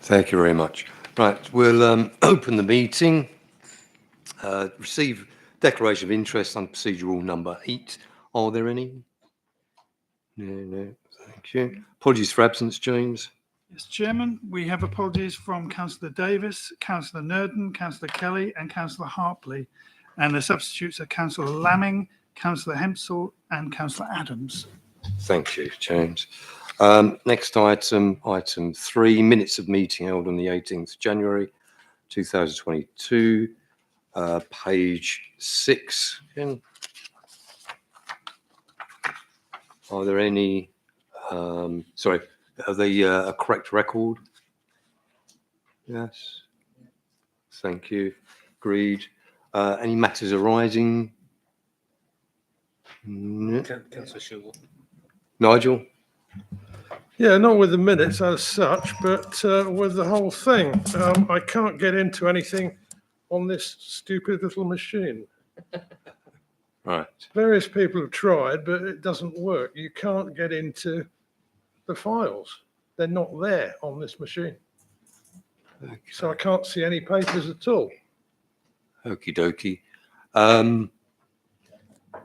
Thank you very much. Right, we'll open the meeting. Receive declaration of interest on procedural number 8. Are there any? No. Thank you. Apologies for absence, James. Yes, Chairman, we have apologies from Councillor Davis, Councillor Nurden, Councillor Kelly and Councillor Harpley. And the substitutes are Councillor Lamming, Councillor Hempsall and Councillor Adams. Thank you, James. Next item 3, minutes of meeting held on the 18th January 2022, page 6. Again. Are there any, are they a correct record? Yes. Thank you. Agreed. Any matters arising? No. Councillor Shaw. Nigel? Yeah, not with the minutes as such, but with the whole thing. I can't get into anything on this stupid little machine. Right. Various people have tried, but it doesn't work. You can't get into the files. They're not there on this machine. Okay. So I can't see any papers at all. Okie dokie.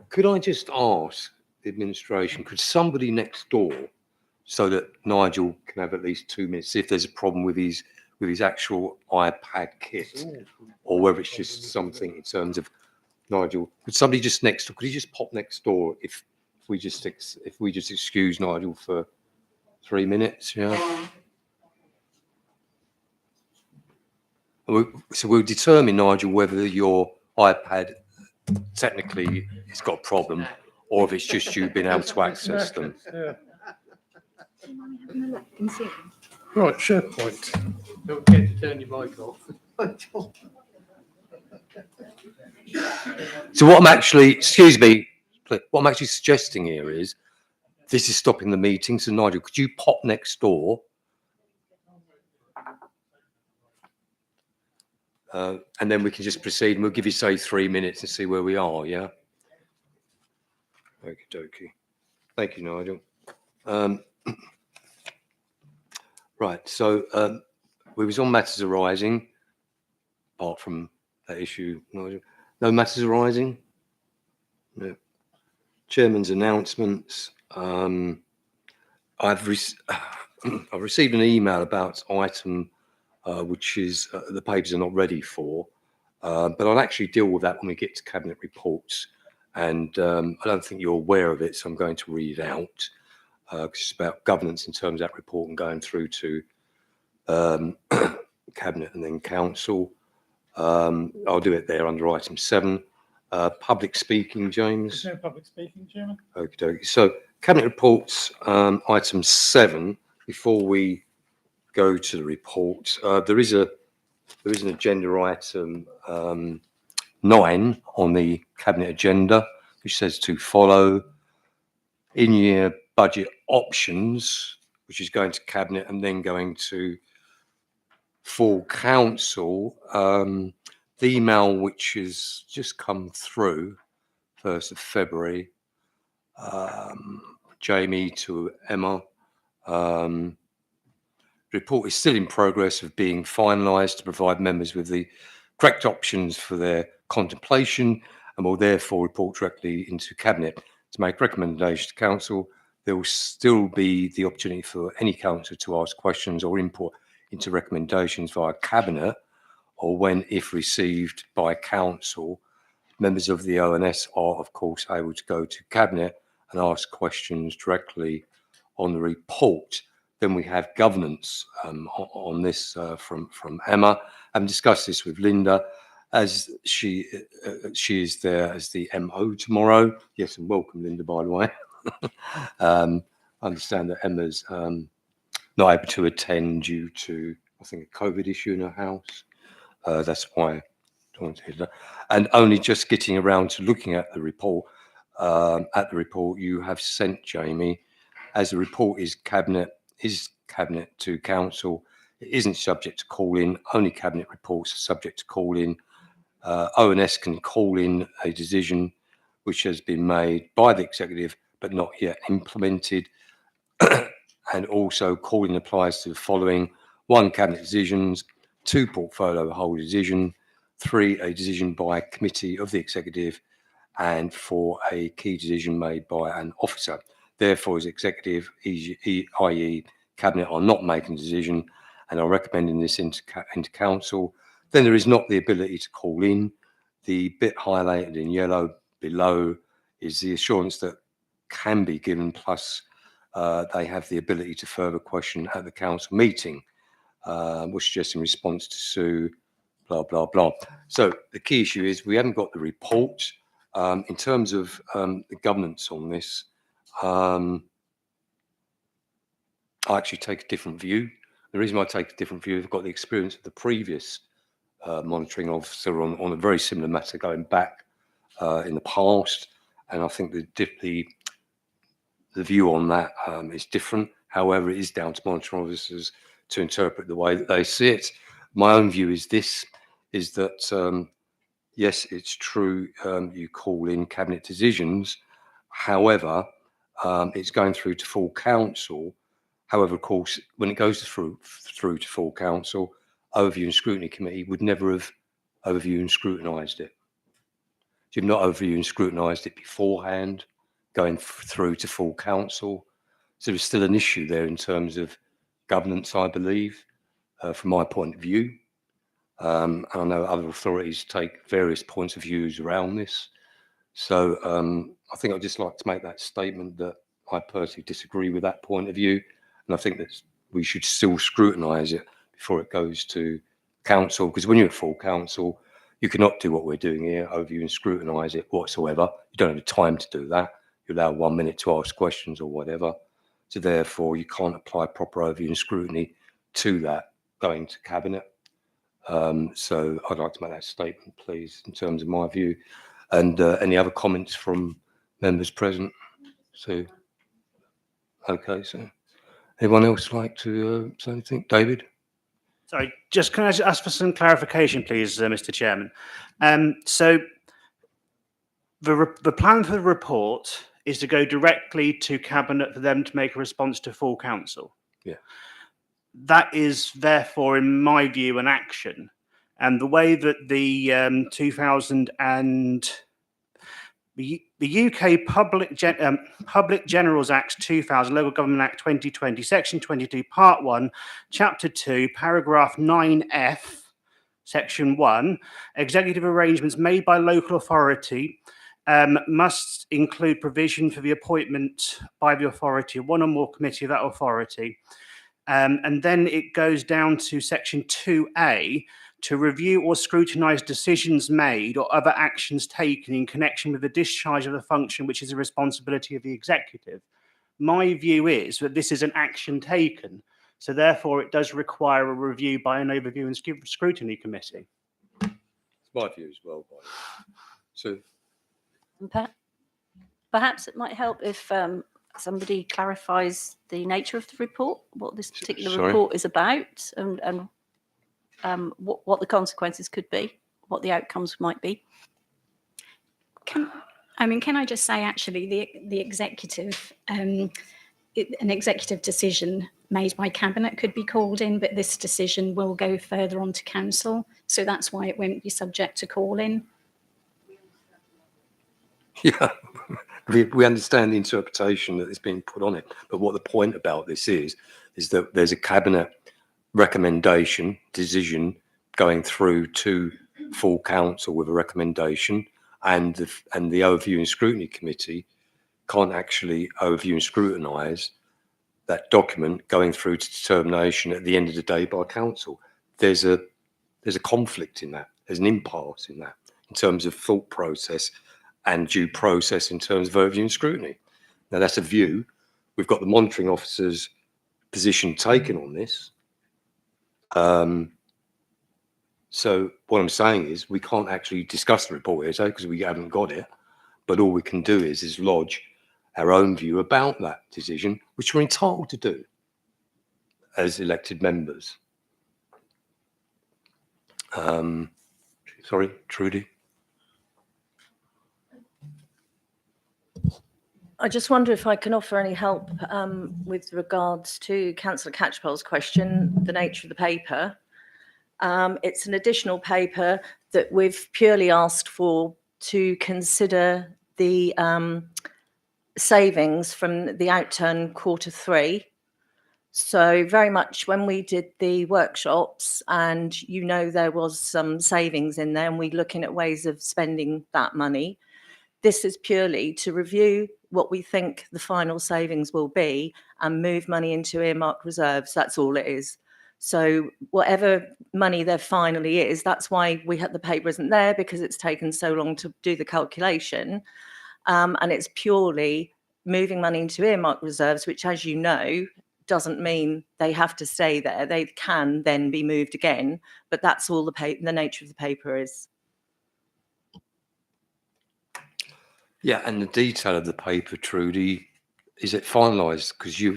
Could I just ask the administration, could somebody next door, so that Nigel can have at least 2 minutes, see if there's a problem with his actual iPad kit, or whether it's just something in terms of Nigel? Could somebody just next door? Could he just pop next door if we just excuse Nigel for 3 minutes? Yeah. So we'll determine, Nigel, whether your iPad technically has got a problem, or if it's just you being able to access them. Yeah. Right, SharePoint. Don't forget to turn your mic off. So what I'm actually, what I'm actually suggesting here is, this is stopping the meeting. So Nigel, could you pop next door? And then we can just proceed, and we'll give you, say, 3 minutes and see where we are, yeah? Okie dokie. Thank you, Nigel. Right, so we was on matters arising, apart from that issue, Nigel. No matters arising? No. Chairman's announcements. I've received an email about item which is the papers are not ready for, but I'll actually deal with that when we get to cabinet reports. And I don't think you're aware of it, so I'm going to read it out, because it's about governance in terms of that report and going through to cabinet and then council. I'll do it there under item 7. Public speaking, James. There's no public speaking, Chairman. Okay. So cabinet reports, item 7. Before we go to the report, there is an agenda item 9 on the cabinet agenda, which says to follow in-year budget options, which is going to cabinet and then going to full council. The email which has just come through, 1st of February, Jamie to Emma. Report is still in progress of being finalised to provide members with the correct options for their contemplation, and will therefore report directly into cabinet to make recommendations to council. There will still be the opportunity for any councillor to ask questions or input into recommendations via cabinet, or when, if received by council, members of the ONS are of course able to go to cabinet and ask questions directly on the report. Then we have governance on this from Emma. I've discussed this with Linda, as she is there as the MO tomorrow. Yes, and welcome, Linda, by the way. I understand that Emma's not able to attend due to, I think, a COVID issue in her house. That's why I wanted that. And only just getting around to looking at the report. You have sent, Jamie, as the report is cabinet to council. It isn't subject to call-in. Only cabinet reports are subject to call-in. ONS can call in a decision which has been made by the executive but not yet implemented. And also call-in applies to the following: 1, cabinet decisions, 2, portfolio holder decision, 3, a decision by committee of the executive, and 4, a key decision made by an officer. Therefore, as executive, i.e. cabinet, are not making a decision and are recommending this into council, then there is not the ability to call in. The bit highlighted in yellow below is the assurance that can be given, plus they have the ability to further question at the council meeting, which is just in response to Sue, blah, blah, blah. So the key issue is we haven't got the report. In terms of the governance on this, I actually take a different view. The reason I take a different view, I've got the experience of the previous monitoring officer on a very similar matter going back in the past, and I think the view on that is different. However, it is down to monitoring officers to interpret the way that they see it. My own view is this, is that yes, it's true, you call in cabinet decisions. However, it's going through to full council. However, of course, when it goes through to full council, Overview and Scrutiny Committee would never have overviewed and scrutinised it. You've not overviewed and scrutinised it beforehand, going through to full council. So there's still an issue there in terms of governance, I believe, from my point of view. And I know other authorities take various points of views around this. So I think I'd just like to make that statement that I personally disagree with that point of view. And I think that we should still scrutinise it before it goes to council, because when you're at full council, you cannot do what we're doing here, overview and scrutinise it whatsoever. You don't have the time to do that. You're allowed 1 minute to ask questions or whatever. So therefore, you can't apply proper overview and scrutiny to that going to cabinet. So I'd like to make that statement, please, in terms of my view. And any other comments from members present? So, okay, so anyone else like to say anything? David? Sorry, just can I just ask for some clarification, please, Mr. Chairman? So the plan for the report is to go directly to Cabinet for them to make a response to full council. Yeah. That is therefore, in my view, an action. And the way that the the UK Public Generals Act 2000, Local Government Act 2020, Section 22, Part 1, Chapter 2, Paragraph 9F, Section 1, executive arrangements made by local authority must include provision for the appointment by the authority of one or more committee of that authority. And then it goes down to Section 2A, to review or scrutinise decisions made or other actions taken in connection with the discharge of the function which is the responsibility of the executive. My view is that this is an action taken, so therefore it does require a review by an overview and scrutiny committee. It's my view as well. So, Perhaps it might help if somebody clarifies the nature of the report, what this particular report is about, and what the consequences could be, what the outcomes might be. Can I just say, actually, the executive, an executive decision made by cabinet could be called in, but this decision will go further on to council, so that's why it won't be subject to call in. yeah, we understand the interpretation that is being put on it, but what the point about this is that there's a cabinet recommendation decision going through to full council with a recommendation, and the overview and scrutiny committee can't actually overview and scrutinise that document going through to determination at the end of the day by council. There's a conflict in that. There's an impasse in that in terms of thought process and due process in terms of overview and scrutiny. Now that's a view. We've got the monitoring officer's position taken on this. So what I'm saying is we can't actually discuss the report here because we haven't got it, but all we can do is lodge our own view about that decision, which we're entitled to do as elected members. Sorry, Trudy. I just wonder if I can offer any help with regards to Councillor Catchpole's question, the nature of the paper. It's an additional paper that we've purely asked for to consider the savings from the outturn Q3. So very much when we did the workshops, and there was some savings in there, and we're looking at ways of spending that money. This is purely to review what we think the final savings will be and move money into earmark reserves. That's all it is. So whatever money there finally is, that's why the paper isn't there, because it's taken so long to do the calculation. And it's purely moving money into earmark reserves, which, as you know, doesn't mean they have to stay there. They can then be moved again, but that's all the nature of the paper is. Yeah, and the detail of the paper, Trudy, is it finalised? Because you're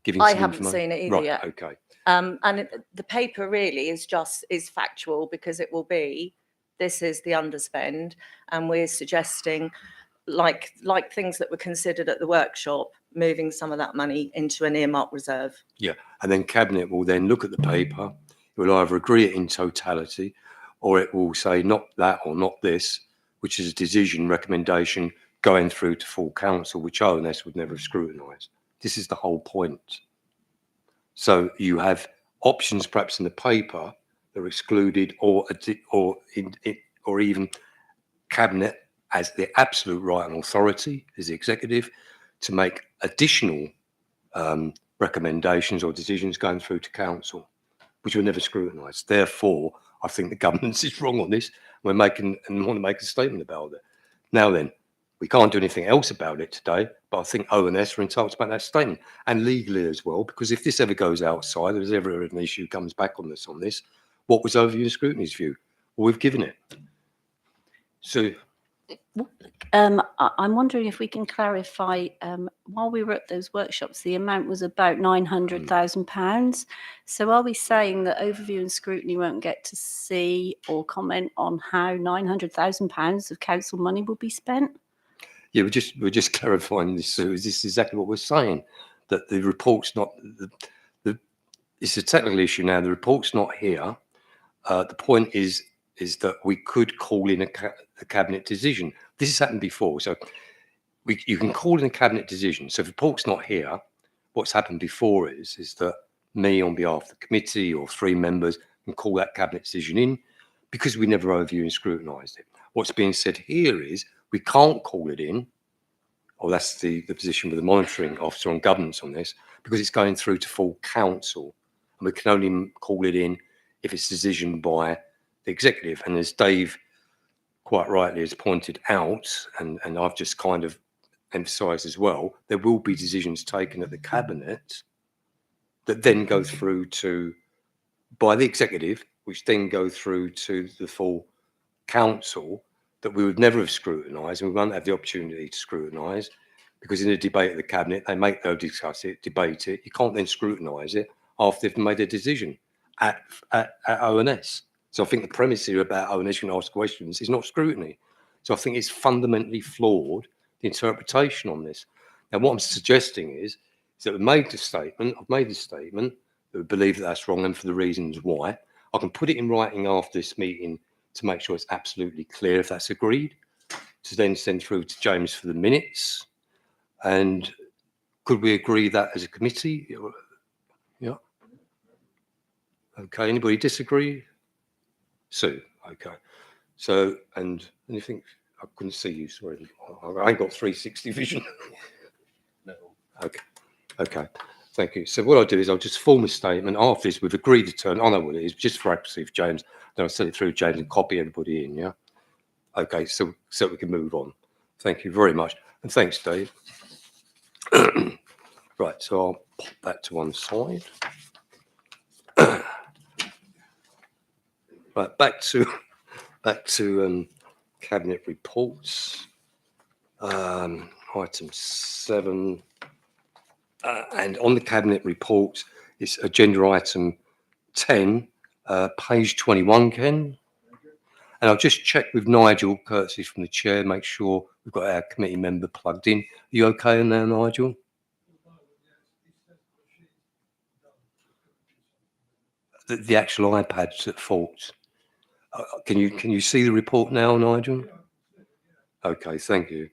giving. I some haven't information. seen it either Right, yet. okay. The paper really is factual, because it will be, this is the underspend, and we're suggesting, like things that were considered at the workshop, moving some of that money into an earmark reserve. Yeah, and then Cabinet will then look at the paper. It will either agree it in totality, or it will say not that or not this, which is a decision recommendation going through to full council, which ONS would never have scrutinised. This is the whole point. So you have options perhaps in the paper that are excluded, or even Cabinet as the absolute right and authority as the executive to make additional recommendations or decisions going through to council, which were never scrutinised. Therefore, I think the governance is wrong on this. We're making and want to make a statement about it. Now then, we can't do anything else about it today, but I think ONS are entitled to make that statement, and legally as well, because if this ever goes outside, if there's ever an issue comes back on this, what was overview and scrutiny's view? Well, we've given it. So I'm wondering if we can clarify, while we were at those workshops, the amount was about £900,000. So are we saying that overview and scrutiny won't get to see or comment on how £900,000 of council money will be spent? yeah, we're just clarifying this. So this is exactly what we're saying, that the report's not it's a technical issue now. The report's not here. The point is that we could call in a cabinet decision. This has happened before, so you can call in a cabinet decision. So if the report's not here, what's happened before is that me, on behalf of the committee or 3 members, can call that cabinet decision in, because we never overviewed and scrutinised it. What's being said here is we can't call it in, or that's the position with the monitoring officer on governance on this, because it's going through to full council, and we can only call it in if it's a decision by the executive. And as Dave quite rightly has pointed out, and I've just kind of emphasised as well, there will be decisions taken at the cabinet that then go through to by the executive, which then go through to the full council, that we would never have scrutinised, and we won't have the opportunity to scrutinise, because in a debate at the cabinet they'll discuss it, debate it. You can't then scrutinise it after they've made a decision at ONS. So I think the premise here about ONS can ask questions is not scrutiny. So I think it's fundamentally flawed, the interpretation on this. Now what I'm suggesting is that I've made this statement, that we believe that that's wrong and for the reasons why. I can put it in writing after this meeting to make sure it's absolutely clear if that's agreed, to then send through to James for the minutes. And could we agree that as a committee? Yeah. Okay, anybody disagree? Sue, okay. So, and anything, I couldn't see you, sorry. I ain't got 360 vision. No. Okay, thank you. So what I'll do is I'll just form a statement. After this, we've agreed to turn, I know what it is, just for accuracy for James, then I'll send it through James and copy everybody in, yeah? Okay, so we can move on. Thank you very much. And thanks, Dave. Right, so I'll pop that to one side. Right, back to cabinet reports. Item 7, and on the cabinet reports, it's agenda item 10, page 21, Ken. And I'll just check with Nigel, courtesy from the chair, make sure we've got our committee member plugged in. Are you okay now, Nigel? The actual iPad's at fault. Can you see the report now, Nigel? Okay, thank you.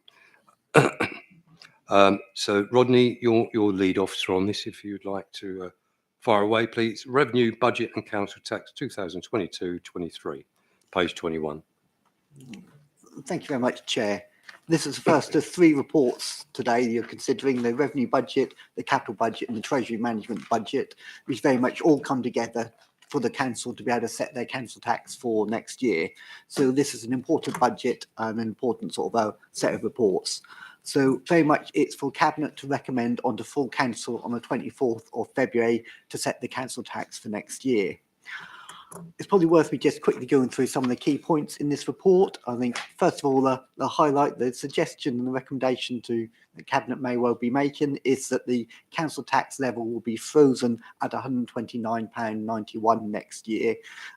So Rodney, you're lead officer on this, if you'd like to fire away, please. Revenue, budget and council tax 2022-23, page 21. Thank you very much, Chair. This is the first of 3 reports today. You're considering the revenue budget, the capital budget and the treasury management budget, which very much all come together for the council to be able to set their council tax for next year. So this is an important budget and an important sort of set of reports. So very much it's for Cabinet to recommend onto full council on the 24th of February to set the council tax for next year. It's probably worth me just quickly going through some of the key points in this report. I think, first of all, the highlight, the suggestion and the recommendation to the Cabinet may well be making is that the council tax level will be frozen at £129.91 next year.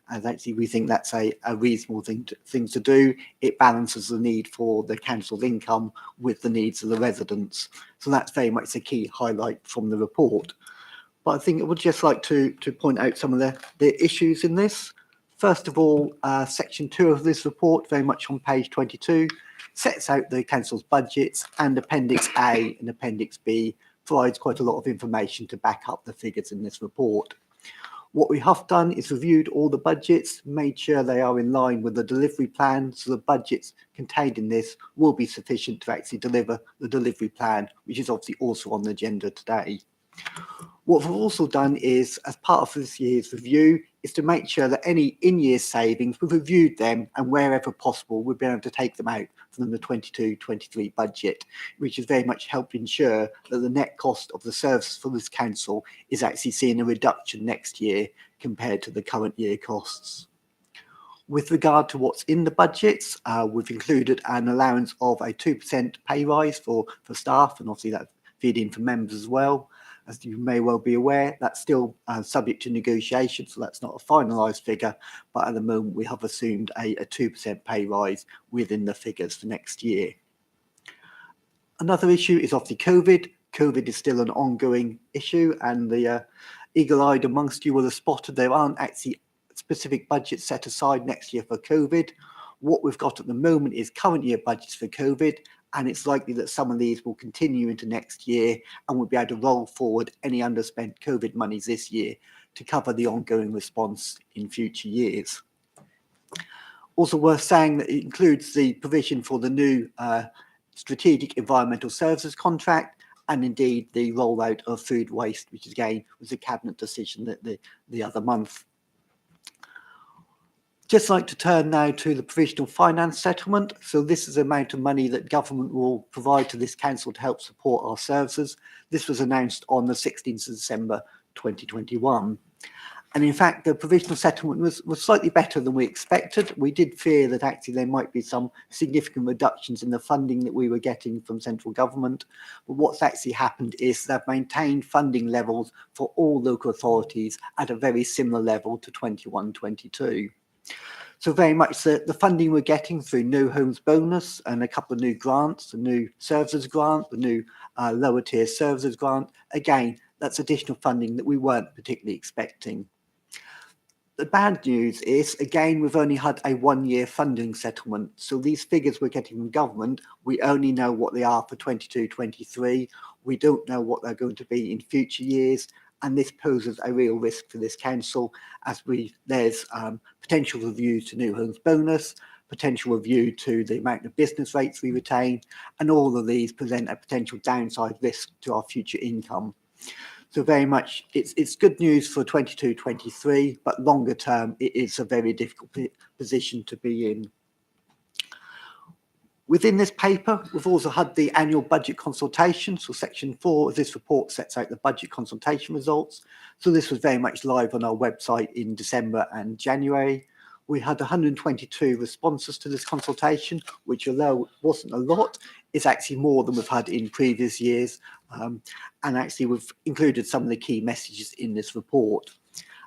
And actually, we think that's a reasonable thing to do. It balances the need for the council's income with the needs of the residents. So that's very much the key highlight from the report. But I think I would just like to point out some of the issues in this. First of all, section 2 of this report, very much on page 22, sets out the council's budgets, and Appendix A and Appendix B provides quite a lot of information to back up the figures in this report. What we have done is reviewed all the budgets, made sure they are in line with the delivery plan, so the budgets contained in this will be sufficient to actually deliver the delivery plan, which is obviously also on the agenda today. What we've also done is, as part of this year's review, is to make sure that any in-year savings, we've reviewed them, and wherever possible, we've been able to take them out from the 22-23 budget, which has very much helped ensure that the net cost of the service for this council is actually seeing a reduction next year compared to the current year costs. With regard to what's in the budgets, we've included an allowance of a 2% pay rise for staff, and obviously that feed in for members as well. As you may well be aware, that's still subject to negotiation, so that's not a finalised figure, but at the moment we have assumed a 2% pay rise within the figures for next year. Another issue is obviously COVID. COVID is still an ongoing issue, and the eagle-eyed amongst you will have spotted there aren't actually specific budgets set aside next year for COVID. What we've got at the moment is current year budgets for COVID, and it's likely that some of these will continue into next year, and we'll be able to roll forward any underspent COVID monies this year to cover the ongoing response in future years. Also worth saying that it includes the provision for the new strategic environmental services contract, and indeed the rollout of food waste, which again was a cabinet decision the other month. Just like to turn now to the provisional finance settlement. So this is the amount of money that government will provide to this council to help support our services. This was announced on the 16th of December 2021. And in fact, the provisional settlement was slightly better than we expected. We did fear that actually there might be some significant reductions in the funding that we were getting from central government. But what's actually happened is they've maintained funding levels for all local authorities at a very similar level to 21-22. So very much the funding we're getting through No Homes Bonus and a couple of new grants, the new services grant, the new lower tier services grant. Again, that's additional funding that we weren't particularly expecting. The bad news is, again, we've only had a 1-year funding settlement. So these figures we're getting from government, we only know what they are for 22-23. We don't know what they're going to be in future years. And this poses a real risk for this council, as there's potential review to New Homes Bonus, potential review to the amount of business rates we retain, and all of these present a potential downside risk to our future income. So very much it's good news for 22-23, but longer term it is a very difficult position to be in. Within this paper, we've also had the annual budget consultation. So section 4 of this report sets out the budget consultation results. So this was very much live on our website in December and January. We had 122 responses to this consultation, which, although it wasn't a lot, is actually more than we've had in previous years. And actually we've included some of the key messages in this report.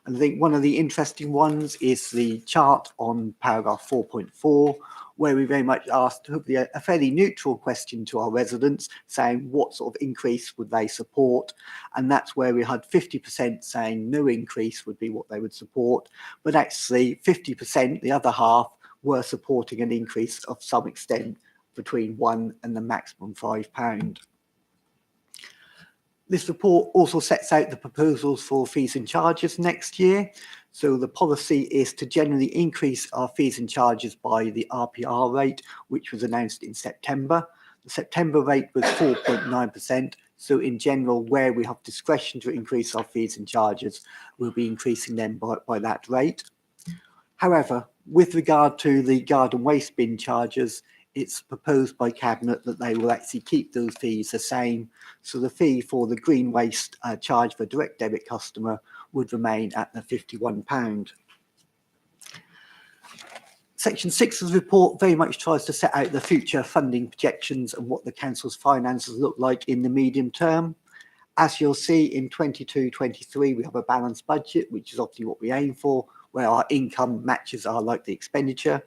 And I think one of the interesting ones is the chart on paragraph 4.4, where we very much asked hopefully a fairly neutral question to our residents, saying what sort of increase would they support. And that's where we had 50% saying no increase would be what they would support. But actually 50%, the other half, were supporting an increase of some extent between £1 and the maximum £5. This report also sets out the proposals for fees and charges next year. So the policy is to generally increase our fees and charges by the RPR rate, which was announced in September. The September rate was 4.9%. So in general, where we have discretion to increase our fees and charges, we'll be increasing them by that rate. However, with regard to the garden waste bin charges, it's proposed by Cabinet that they will actually keep those fees the same. So the fee for the green waste charge for direct debit customer would remain at the £51. Section 6 of the report very much tries to set out the future funding projections and what the council's finances look like in the medium term. As you'll see in 22-23, we have a balanced budget, which is obviously what we aim for, where our income matches our likely expenditure.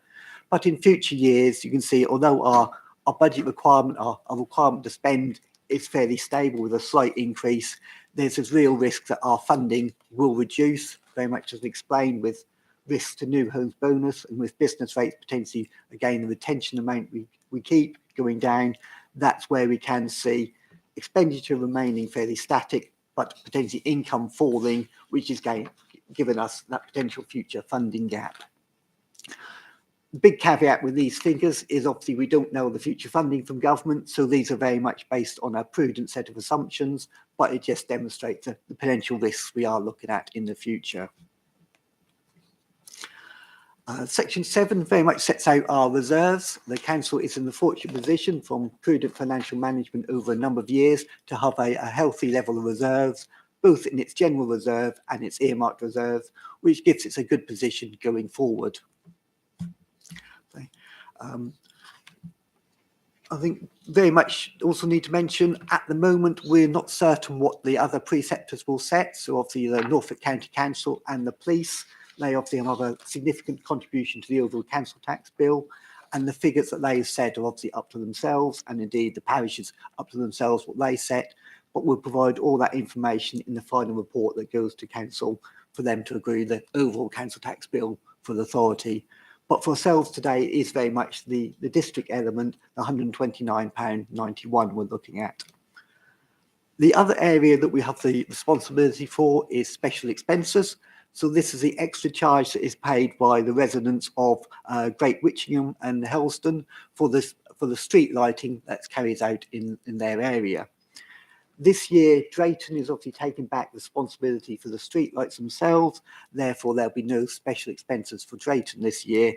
But in future years, you can see, although our budget requirement, our requirement to spend is fairly stable with a slight increase, there's a real risk that our funding will reduce, very much as explained with risks to new homes bonus and with business rates potentially, again, the retention amount we keep going down. That's where we can see expenditure remaining fairly static, but potentially income falling, which is giving us that potential future funding gap. Big caveat with these figures is obviously we don't know the future funding from government, so these are very much based on a prudent set of assumptions, but it just demonstrates the potential risks we are looking at in the future. Section 7 very much sets out our reserves. The council is in the fortunate position from prudent financial management over a number of years to have a healthy level of reserves, both in its general reserve and its earmarked reserve, which gives it a good position going forward. I think very much also need to mention at the moment we're not certain what the other preceptors will set. So obviously the Norfolk County Council and the police, they obviously have a significant contribution to the overall council tax bill, and the figures that they have said are obviously up to themselves, and indeed the parishes up to themselves what they set, but we'll provide all that information in the final report that goes to council for them to agree the overall council tax bill for the authority. But for ourselves today, it is very much the district element, the £129.91 we're looking at. The other area that we have the responsibility for is special expenses. So this is the extra charge that is paid by the residents of Great Witchingham and Helston for the street lighting that's carried out in their area. This year, Drayton is obviously taking back responsibility for the streetlights themselves. Therefore, there'll be no special expenses for Drayton this year.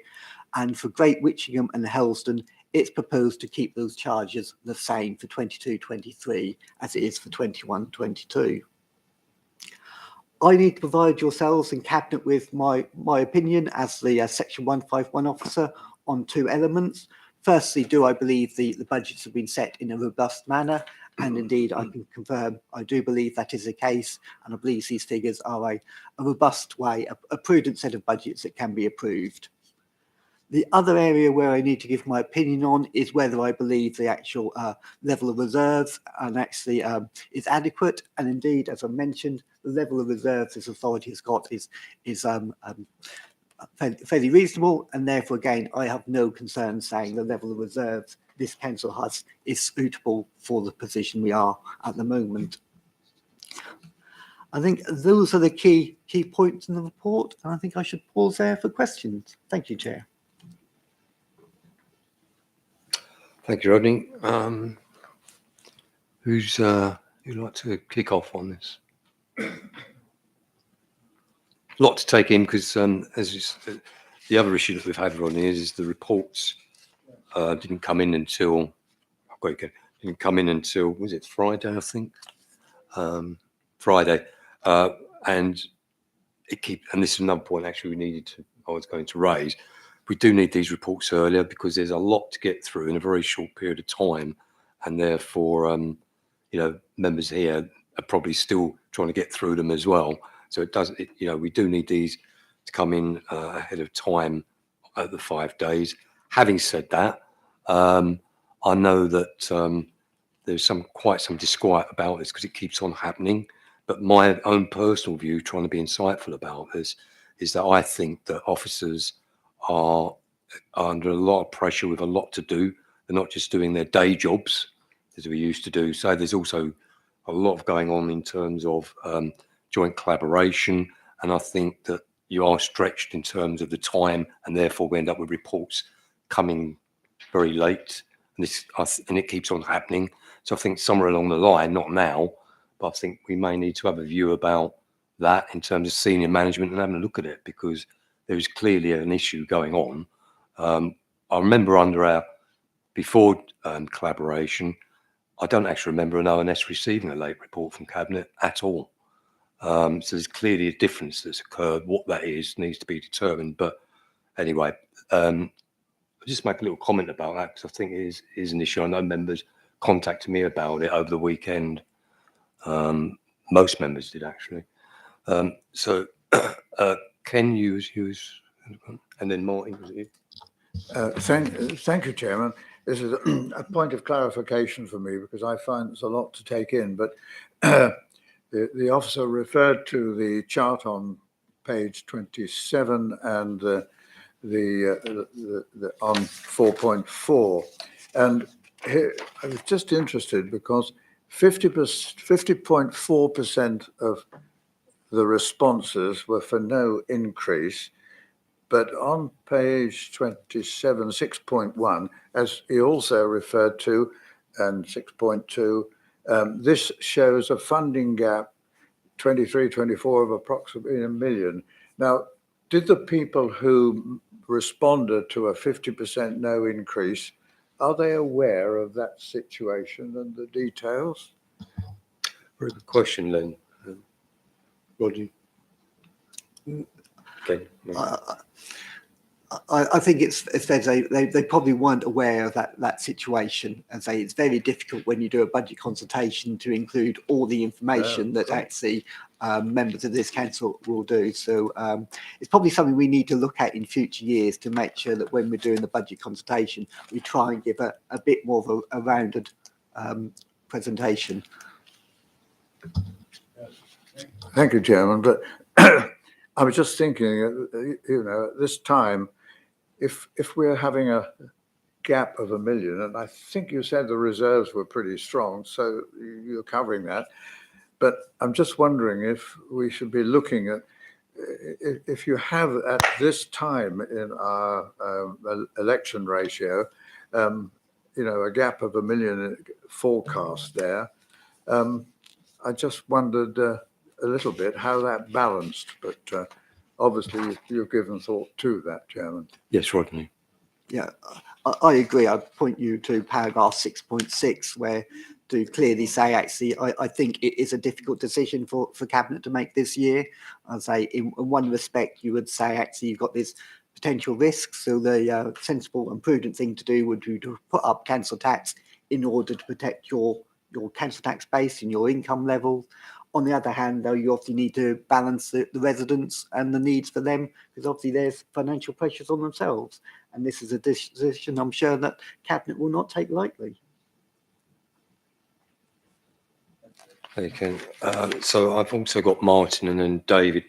And for Great Witchingham and Helston, it's proposed to keep those charges the same for 22-23 as it is for 21-22. I need to provide yourselves and Cabinet with my opinion as the Section 151 officer on two elements. Firstly, do I believe the budgets have been set in a robust manner? And indeed, I can confirm I do believe that is the case, and I believe these figures are a robust way, a prudent set of budgets that can be approved. The other area where I need to give my opinion on is whether I believe the actual level of reserves and actually is adequate. And indeed, as I mentioned, the level of reserves this authority has got is fairly reasonable, and therefore, again, I have no concern saying the level of reserves this council has is suitable for the position we are at the moment. I think those are the key points in the report, and I think I should pause there for questions. Thank you, Chair. Thank you, Rodney. Who'd like to kick off on this? A lot to take in because, the other issue that we've had, Rodney, is the reports didn't come in until was it Friday? I think Friday, and this is another point actually I was going to raise. We do need these reports earlier because there's a lot to get through in a very short period of time, and therefore, members here are probably still trying to get through them as well. So it does, we do need these to come in ahead of time at the 5 days. Having said that, I know that there's quite some disquiet about this because it keeps on happening. But my own personal view, trying to be insightful about this, is that I think that officers are under a lot of pressure with a lot to do. They're not just doing their day jobs as we used to do. So there's also a lot going on in terms of joint collaboration. And I think that you are stretched in terms of the time, and therefore we end up with reports coming very late. And it keeps on happening. So I think somewhere along the line, not now, but I think we may need to have a view about that in terms of senior management and having a look at it, because there is clearly an issue going on. I remember under our before collaboration, I don't actually remember an ONS receiving a late report from Cabinet at all. So there's clearly a difference that's occurred. What that is needs to be determined. But anyway, I'll just make a little comment about that because I think it is an issue. I know members contacted me about it over the weekend. Most members did actually. So Ken, you and then Martin, was it you? Thank you, Chairman. This is a point of clarification for me because I find there's a lot to take in. But the officer referred to the chart on page 27 and the on 4.4, and here, I was just interested because 50.4% of the responses were for no increase. But on page 27, 6.1, as he also referred to, and 6.2, this shows a funding gap, 23-24 of approximately £1 million. Now, did the people who responded to a 50% no increase, are they aware of that situation and the details? Very good question, Len. Rodney? Okay. I think it's fair to say they probably weren't aware of that situation, and say it's very difficult when you do a budget consultation to include all the information that actually members of this council will do. So it's probably something we need to look at in future years to make sure that when we're doing the budget consultation, we try and give a bit more of a rounded presentation. Thank you, Chairman. But I was just thinking, at this time, if we're having a gap of £1 million, and I think you said the reserves were pretty strong, so you're covering that. But I'm just wondering if we should be looking at, if you have at this time in our election ratio, a gap of £1 million forecast there. I just wondered a little bit how that balanced, but obviously you've given thought to that, Chairman. Yes, Rodney. Yeah, I agree. I'd point you to paragraph 6.6, where to clearly say, actually, I think it is a difficult decision for Cabinet to make this year. I'd say in one respect, you would say, actually, you've got this potential risk. So the sensible and prudent thing to do would be to put up council tax in order to protect your council tax base and your income level. On the other hand, though, you obviously need to balance the residents and the needs for them, because obviously there's financial pressures on themselves. And this is a decision I'm sure that Cabinet will not take lightly. Okay. So I've also got Martin and then David.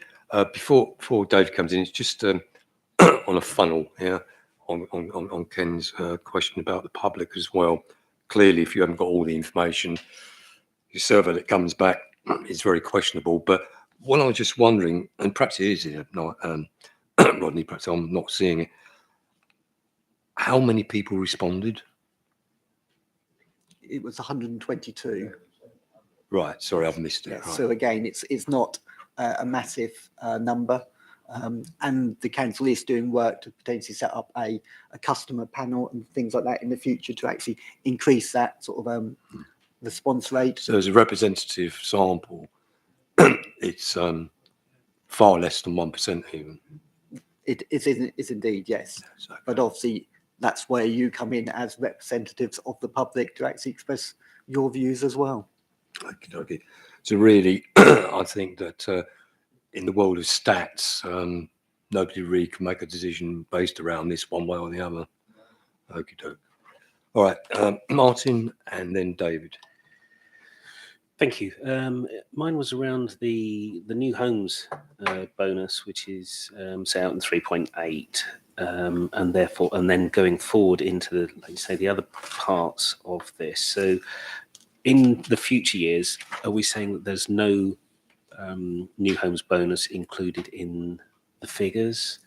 Before David comes in, it's just on a funnel here on Ken's question about the public as well. Clearly, if you haven't got all the information, your survey that comes back is very questionable. But what I was just wondering, and perhaps it is here, Rodney, perhaps I'm not seeing it. How many people responded? It was 122. Right. Sorry, I've missed it. Yeah, Right. so again, it's not a massive number. And the council is doing work to potentially set up a customer panel and things like that in the future to actually increase that sort of response rate. So as a representative sample, it's far less than 1% even. It is indeed, yes. So, But obviously, that's where you come in as representatives of the public to actually express your views as well. okay. So really, I think that in the world of stats, nobody really can make a decision based around this one way or the other. Okie doke. All right, Martin and then David. Thank you. Mine was around the new homes bonus, which is set out in 3.8, and therefore, and then going forward into the, like you say, the other parts of this. So, in the future years, are we saying that there's no new homes bonus included in the figures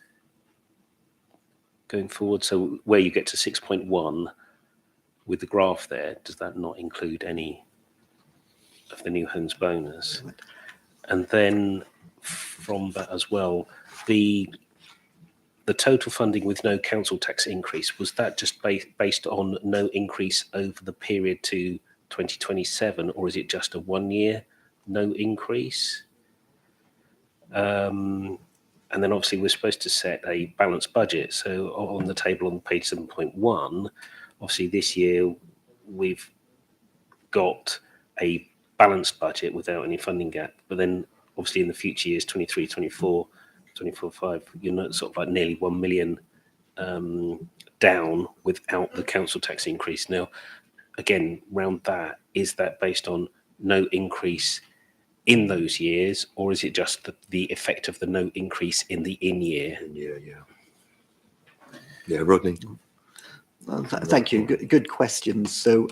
going forward? So, where you get to 6.1 with the graph there, does that not include any of the new homes bonus? And then from that as well, the total funding with no council tax increase, was that just based on no increase over the period to 2027, or is it just a 1 year no increase? And then obviously we're supposed to set a balanced budget. So on the table on page 7.1, obviously this year we've got a balanced budget without any funding gap, but then obviously in the future years 23, 24, 5, you're not sort of like nearly 1 million down without the council tax increase. Now again, round that, is that based on no increase in those years, or is it just the effect of the no increase in the in-year? Yeah, Rodney. Thank you. Good questions. So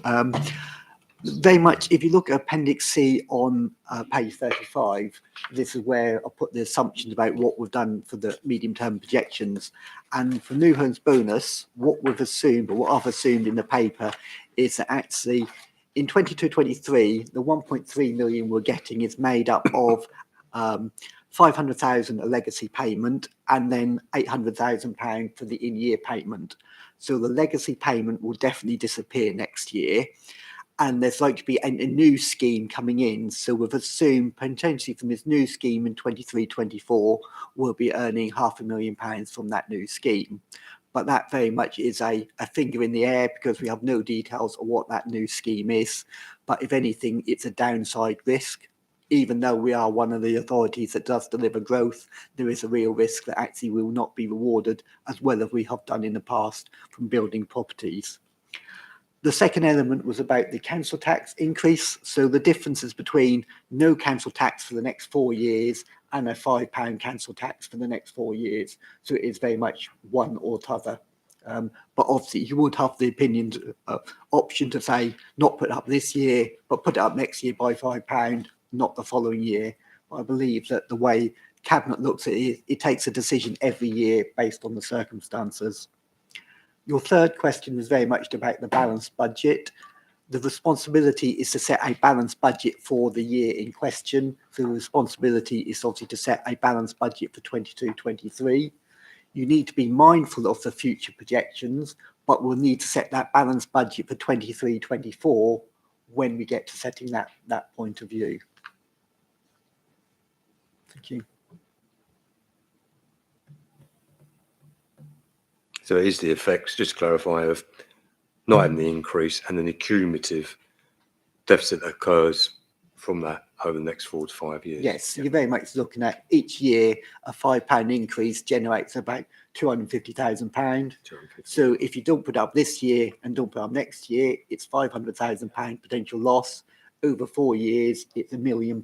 very much, if you look at Appendix C on page 35, this is where I put the assumptions about what we've done for the medium-term projections. And for new homes bonus, what we've assumed, or what I've assumed in the paper, is that actually in 22-23, the 1.3 million we're getting is made up of 500,000 a legacy payment and then £800,000 for the in-year payment. So the legacy payment will definitely disappear next year. And there's like to be a new scheme coming in. So we've assumed potentially from this new scheme in 23-24, we'll be earning £500,000 from that new scheme. But that very much is a finger in the air because we have no details of what that new scheme is. But if anything, it's a downside risk. Even though we are one of the authorities that does deliver growth, there is a real risk that actually we will not be rewarded as well as we have done in the past from building properties. The second element was about the council tax increase. So the differences between no council tax for the next 4 years and a £5 council tax for the next 4 years. So it is very much one or t'other. But obviously you would have the option to say not put it up this year, but put it up next year by £5, not the following year. But I believe that the way Cabinet looks at it, it takes a decision every year based on the circumstances. Your third question was very much about the balanced budget. The responsibility is to set a balanced budget for the year in question. So the responsibility is obviously to set a balanced budget for 22-23. You need to be mindful of the future projections, but we'll need to set that balanced budget for 23-24 when we get to setting that point of view. Thank you. So it is the effects, just to clarify, of not having the increase and then the cumulative deficit that occurs from that over the next 4 to 5 years. Yes, you're very much looking at each year, a £5 increase generates about £250,000. So if you don't put up this year and don't put up next year, it's £500,000 potential loss. Over 4 years, it's £1 million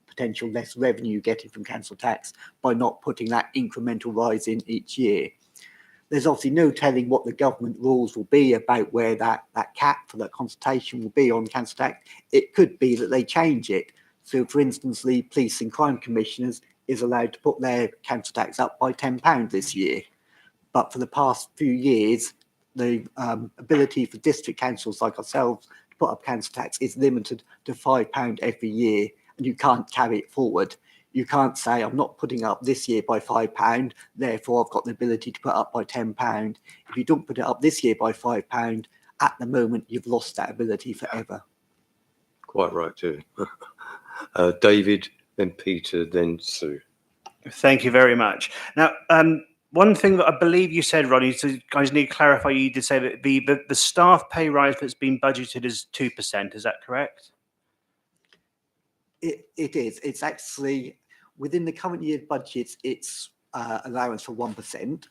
potential less revenue getting from council tax by not putting that incremental rise in each year. There's obviously no telling what the government rules will be about where that cap for that consultation will be on council tax. It could be that they change it. So, for instance, the police and crime commissioners is allowed to put their council tax up by £10 this year. But for the past few years, the ability for district councils like ourselves to put up council tax is limited to £5 every year, and you can't carry it forward. You can't say, I'm not putting up this year by £5, therefore I've got the ability to put up by £10. If you don't put it up this year by £5, at the moment, you've lost that ability forever. Quite right, too. David, then Peter, then Sue. Thank you very much. Now, one thing that I believe you said, Ronnie, so guys need to clarify, you did say that the staff pay rise that's been budgeted is 2%, is that correct? It is. It's actually Within the current year's budget, it's allowance for 1%.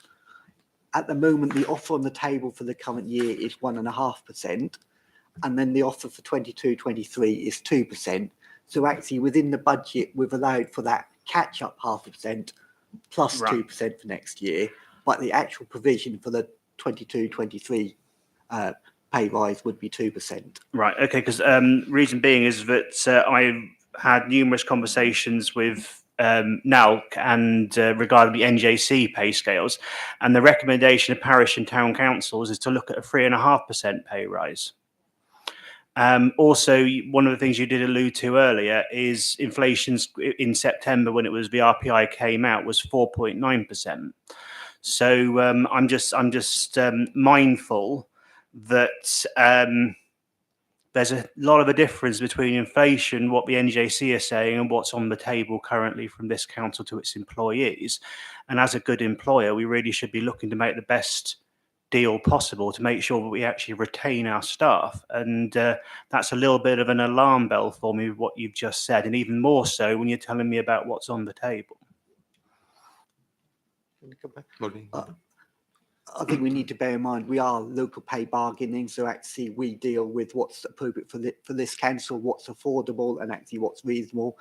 At the moment, the offer on the table for the current year is 1.5%. And then the offer for 22-23 is 2%. So actually within the budget, we've allowed for that catch up 0.5% plus 2% for next year. But the actual provision for the 22-23 pay rise would be 2%. Right. Okay. Because reason being is that I've had numerous conversations with NALC and regarding the NJC pay scales, and the recommendation of parish and town councils is to look at a 3.5% pay rise. Also, one of the things you did allude to earlier is inflation in September, when it was the RPI came out, was 4.9%. So I'm just mindful that there's a lot of a difference between inflation, what the NJC are saying, and what's on the table currently from this council to its employees. And as a good employer, we really should be looking to make the best deal possible to make sure that we actually retain our staff. And that's a little bit of an alarm bell for me with what you've just said, and even more so when you're telling me about what's on the table. I think we need to bear in mind we are local pay bargaining, so actually we deal with what's appropriate for this council, what's affordable and actually what's reasonable.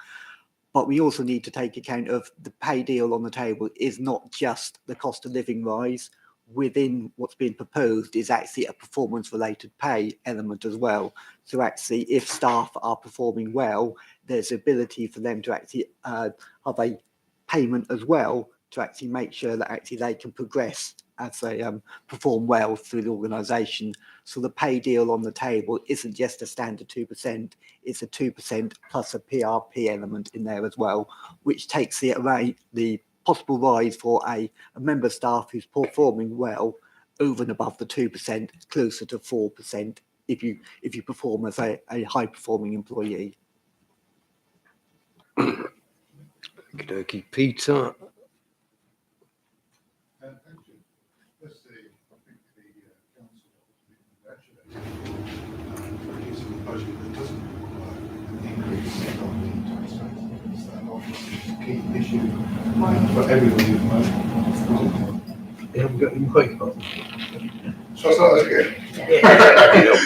But we also need to take account of the pay deal on the table is not just the cost of living rise. Within what's being proposed is actually a performance related pay element as well. So actually if staff are performing well, there's ability for them to actually have a payment as well to actually make sure that actually they can progress as they perform well through the organisation. So the pay deal on the table isn't just a standard 2%, it's a 2% plus a PRP element in there as well, which takes the possible rise for a member of staff who's performing well over and above the 2%, closer to 4% if you perform as a high performing employee. Okey-dokey, Peter. For everybody at the moment. You haven't got your mic on. Shall I start that again?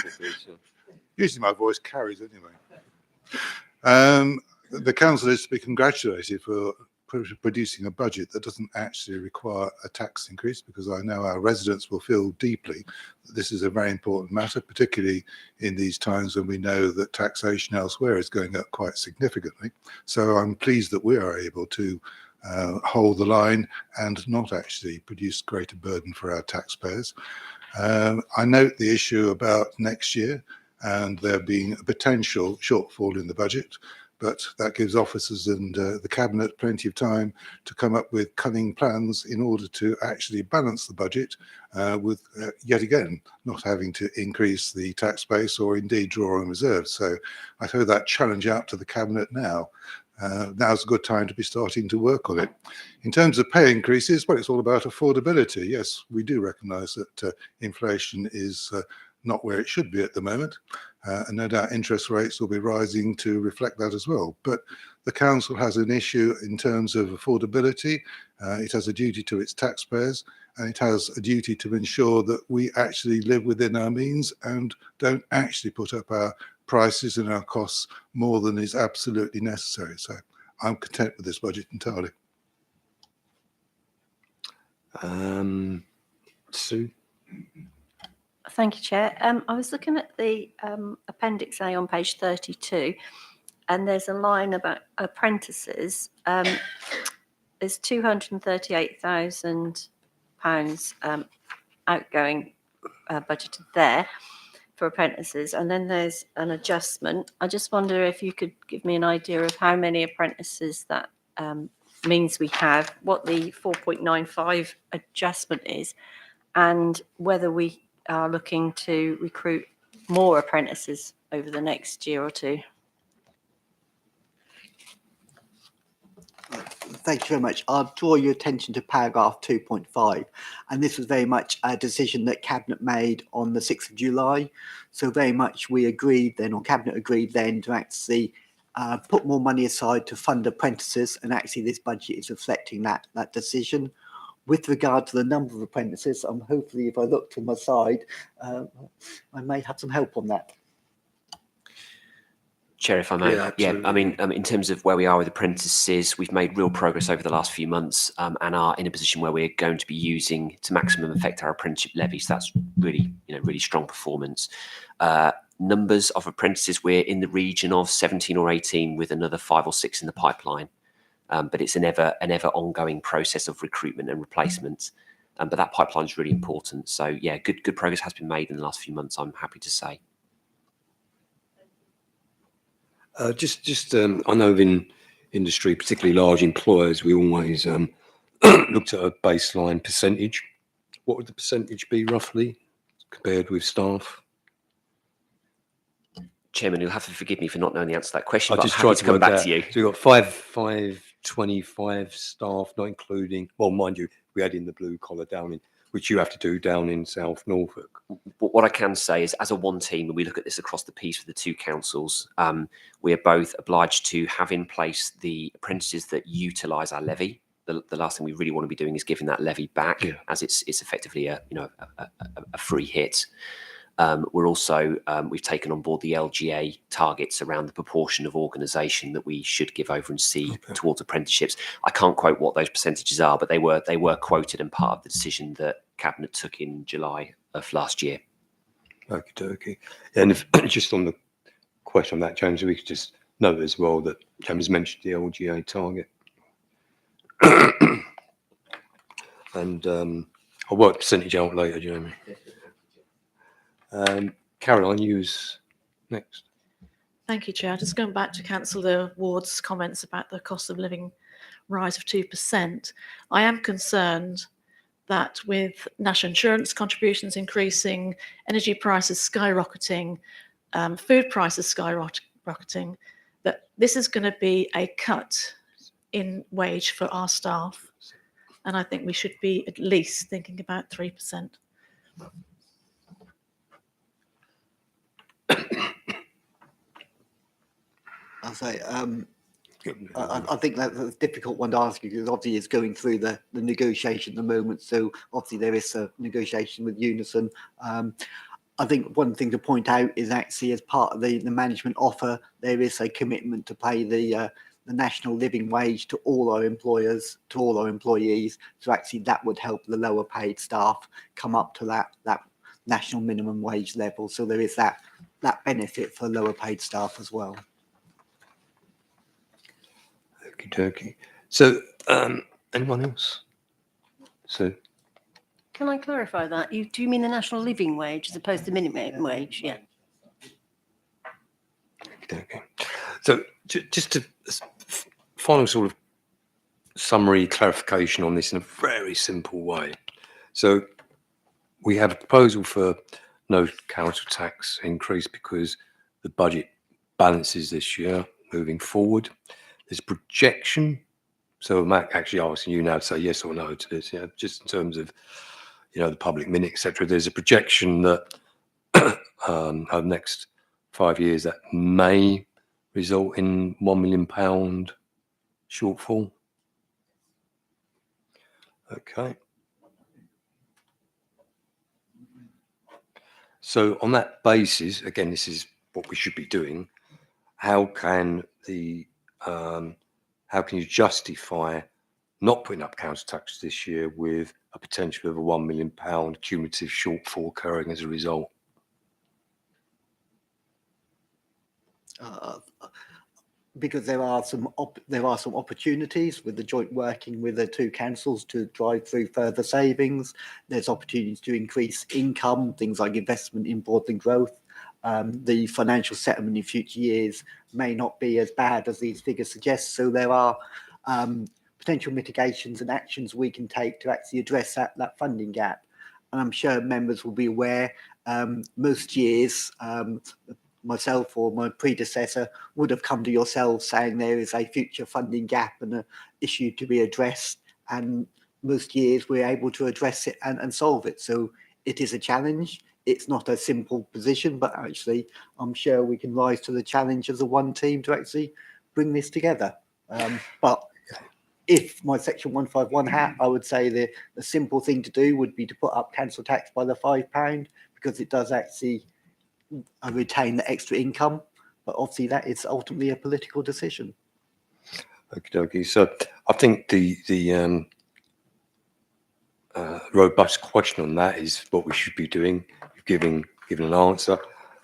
Usually my voice carries anyway. The council is to be congratulated for producing a budget that doesn't actually require a tax increase, because I know our residents will feel deeply that this is a very important matter, particularly in these times when we know that taxation elsewhere is going up quite significantly. So I'm pleased that we are able to hold the line and not actually produce greater burden for our taxpayers. I note the issue about next year and there being a potential shortfall in the budget, but that gives officers and the cabinet plenty of time to come up with cunning plans in order to actually balance the budget with yet again not having to increase the tax base or indeed draw on reserves. So I throw that challenge out to the cabinet now. Now's a good time to be starting to work on it. In terms of pay increases, well, it's all about affordability. Yes, we do recognise that inflation is not where it should be at the moment, and no doubt interest rates will be rising to reflect that as well. But the council has an issue in terms of affordability. It has a duty to its taxpayers, and it has a duty to ensure that we actually live within our means and don't actually put up our prices and our costs more than is absolutely necessary. So I'm content with this budget entirely. Sue? Thank you, Chair. I was looking at the Appendix A on page 32, and there's a line about apprentices. There's £238,000 outgoing budgeted there for apprentices, and then there's an adjustment. I just wonder if you could give me an idea of how many apprentices that means we have, what the 4.95 adjustment is, and whether we are looking to recruit more apprentices over the next year or two. Thank you very much. I'll draw your attention to paragraph 2.5, and this was very much a decision that Cabinet made on the 6th of July. So very much we agreed then, or Cabinet agreed then, to actually put more money aside to fund apprentices, and actually this budget is reflecting that decision. With regard to the number of apprentices, hopefully if I look to my side, I may have some help on that. Chair, if I may. Yeah, I mean, in terms of where we are with apprentices, we've made real progress over the last few months and are in a position where we're going to be using to maximum effect our apprenticeship levies. That's really, really strong performance. Numbers of apprentices, we're in the region of 17 or 18 with another 5 or 6 in the pipeline. But it's an ever ongoing process of recruitment and replacement. But that pipeline is really important. So yeah, good progress has been made in the last few months, I'm happy to say. I know in industry, particularly large employers, we always looked at a baseline percentage. What would the percentage be roughly compared with staff? Chairman, you'll have to forgive me for not knowing the answer to that question, I but just I'm happy tried to to come work back out. to you. So we've got 525 staff, not including, well, mind you, we had in the blue collar down in, which you have to do down in South Norfolk. But what I can say is, as a one team, when we look at this across the piece for the 2 councils, we are both obliged to have in place the apprentices that utilise our levy. The last thing we really want to be doing is giving that levy back, as it's effectively a free hit. We're also we've taken on board the LGA targets around the proportion of organisation that we should give over and see towards apprenticeships. I can't quote what those percentages are, but they were quoted and part of the decision that Cabinet took in July of last year. Okay. And if, just on the question on that, James, we could just note as well that James mentioned the LGA target. And I'll work the percentage out later, Jeremy. Caroline, you's next. Thank you, Chair. Just going back to Councillor Ward's comments about the cost of living rise of 2%, I am concerned that with national insurance contributions increasing, energy prices skyrocketing, food prices skyrocketing, that this is going to be a cut in wage for our staff. And I think we should be at least thinking about 3%. I'll say, I think that's a difficult one to ask you, because obviously it's going through the negotiation at the moment. So obviously there is a negotiation with Unison. I think one thing to point out is actually as part of the management offer, there is a commitment to pay the national living wage to all our employers, to all our employees. So actually that would help the lower paid staff come up to that national minimum wage level. So there is that benefit for lower paid staff as well. Okey-dokey. So, anyone else? So, can I clarify that? Do you mean the national living wage as opposed to minimum wage? Yeah. Okay. So, just a final sort of summary clarification on this in a very simple way. So, we have a proposal for no council tax increase because the budget balances this year moving forward. There's projection. So I'm actually asking you now to say yes or no to this. Just in terms of, the public minute, etc. There's a projection that over the next 5 years that may result in £1 million shortfall. Okay. So on that basis, again, this is what we should be doing. How can you justify not putting up council tax this year with a potential of a £1 million cumulative shortfall occurring as a result? Because there are some opportunities with the joint working with the 2 councils to drive through further savings. There's opportunities to increase income, things like investment in Broadland growth. The financial settlement in future years may not be as bad as these figures suggest. So there are potential mitigations and actions we can take to actually address that funding gap. And I'm sure members will be aware, most years, myself or my predecessor would have come to yourselves saying there is a future funding gap and an issue to be addressed. And most years we're able to address it and solve it. So it is a challenge. it's not a simple position, but actually I'm sure we can rise to the challenge as a one team to actually bring this together. But if my section 151 hat, I would say the simple thing to do would be to put up council tax by the £5 because it does actually retain the extra income. But obviously that is ultimately a political decision. Okay. So I think the robust question on that is what we should be doing, giving an answer,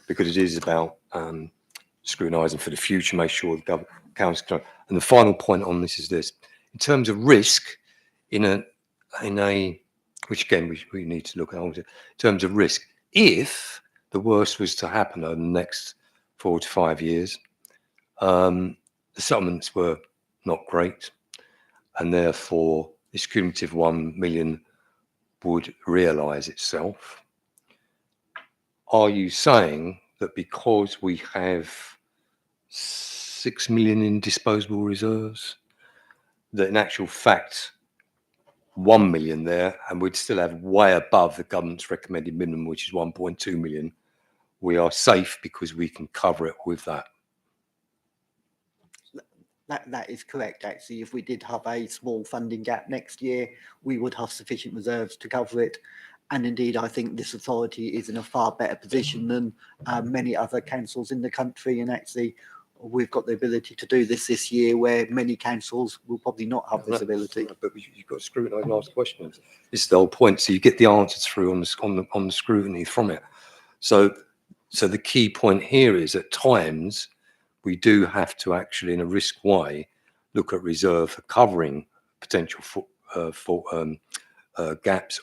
because it is about scrutinising for the future, make sure the council. And the final point on this is this: in terms of risk, in a which again we need to look at in terms of risk, if the worst was to happen over the next 4 to 5 years, the settlements were not great, and therefore this cumulative 1 million would realise itself. Are you saying that because we have 6 million in disposable reserves, that in actual fact 1 million there, and we'd still have way above the government's recommended minimum, which is 1.2 million, we are safe because we can cover it with that? That is correct. Actually, if we did have a small funding gap next year, we would have sufficient reserves to cover it. And indeed, I think this authority is in a far better position than many other councils in the country. And actually, we've got the ability to do this year, where many councils will probably not have this ability. But you've got to scrutinise and ask questions. This is the whole point. So you get the answers through on the scrutiny from it. So the key point here is at times we do have to actually, in a risk way, look at reserve for covering potential gaps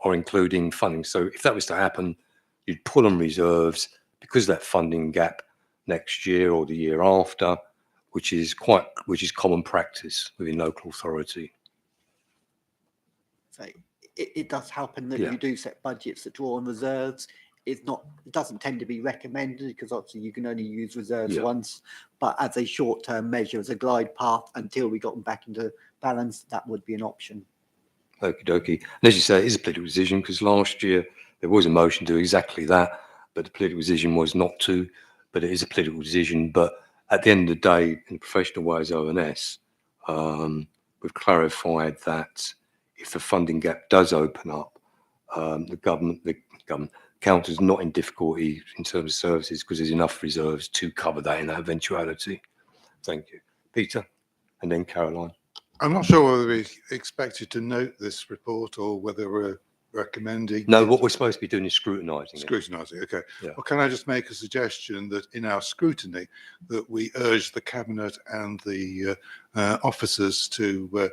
or including funding. So if that was to happen, you'd pull on reserves because of that funding gap next year or the year after, which is common practice within local authority. So it does happen that you do set budgets that draw on reserves. It doesn't tend to be recommended because obviously you can only use reserves once, but as a short-term measure, as a glide path until we got them back into balance, that would be an option. Okie dokie. And as you say, it is a political decision because last year there was a motion to do exactly that, but the political decision was not to. But it is a political decision. But at the end of the day, in a professional way as ONS, we've clarified that if the funding gap does open up, the government council's not in difficulty in terms of services because there's enough reserves to cover that in that eventuality. Thank you. Peter, and then Caroline. I'm not sure whether we expected to note this report or whether we're recommending. No, what we're supposed to be doing is scrutinising. Scrutinising, okay. Yeah. Well, can I just make a suggestion that in our scrutiny that we urge the Cabinet and the officers to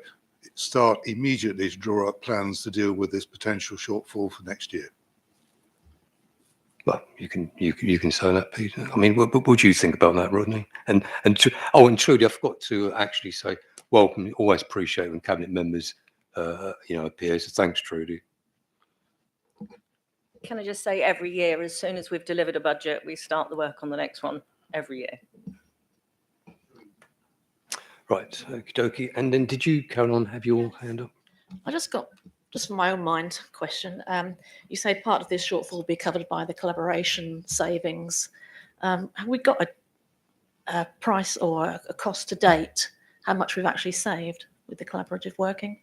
start immediately to draw up plans to deal with this potential shortfall for next year? Well, you can say that, Peter. I mean, what do you think about that, Rodney? And Trudy, I forgot to actually say welcome. Always appreciate when Cabinet members, appear. So thanks, Trudy. Can I just say, every year, as soon as we've delivered a budget, we start the work on the next one every year. Right, okie dokie. And then did you, Caroline, have your hand up? I just for my own mind question. You say part of this shortfall will be covered by the collaboration savings. Have we got a price or a cost to date, how much we've actually saved with the collaborative working?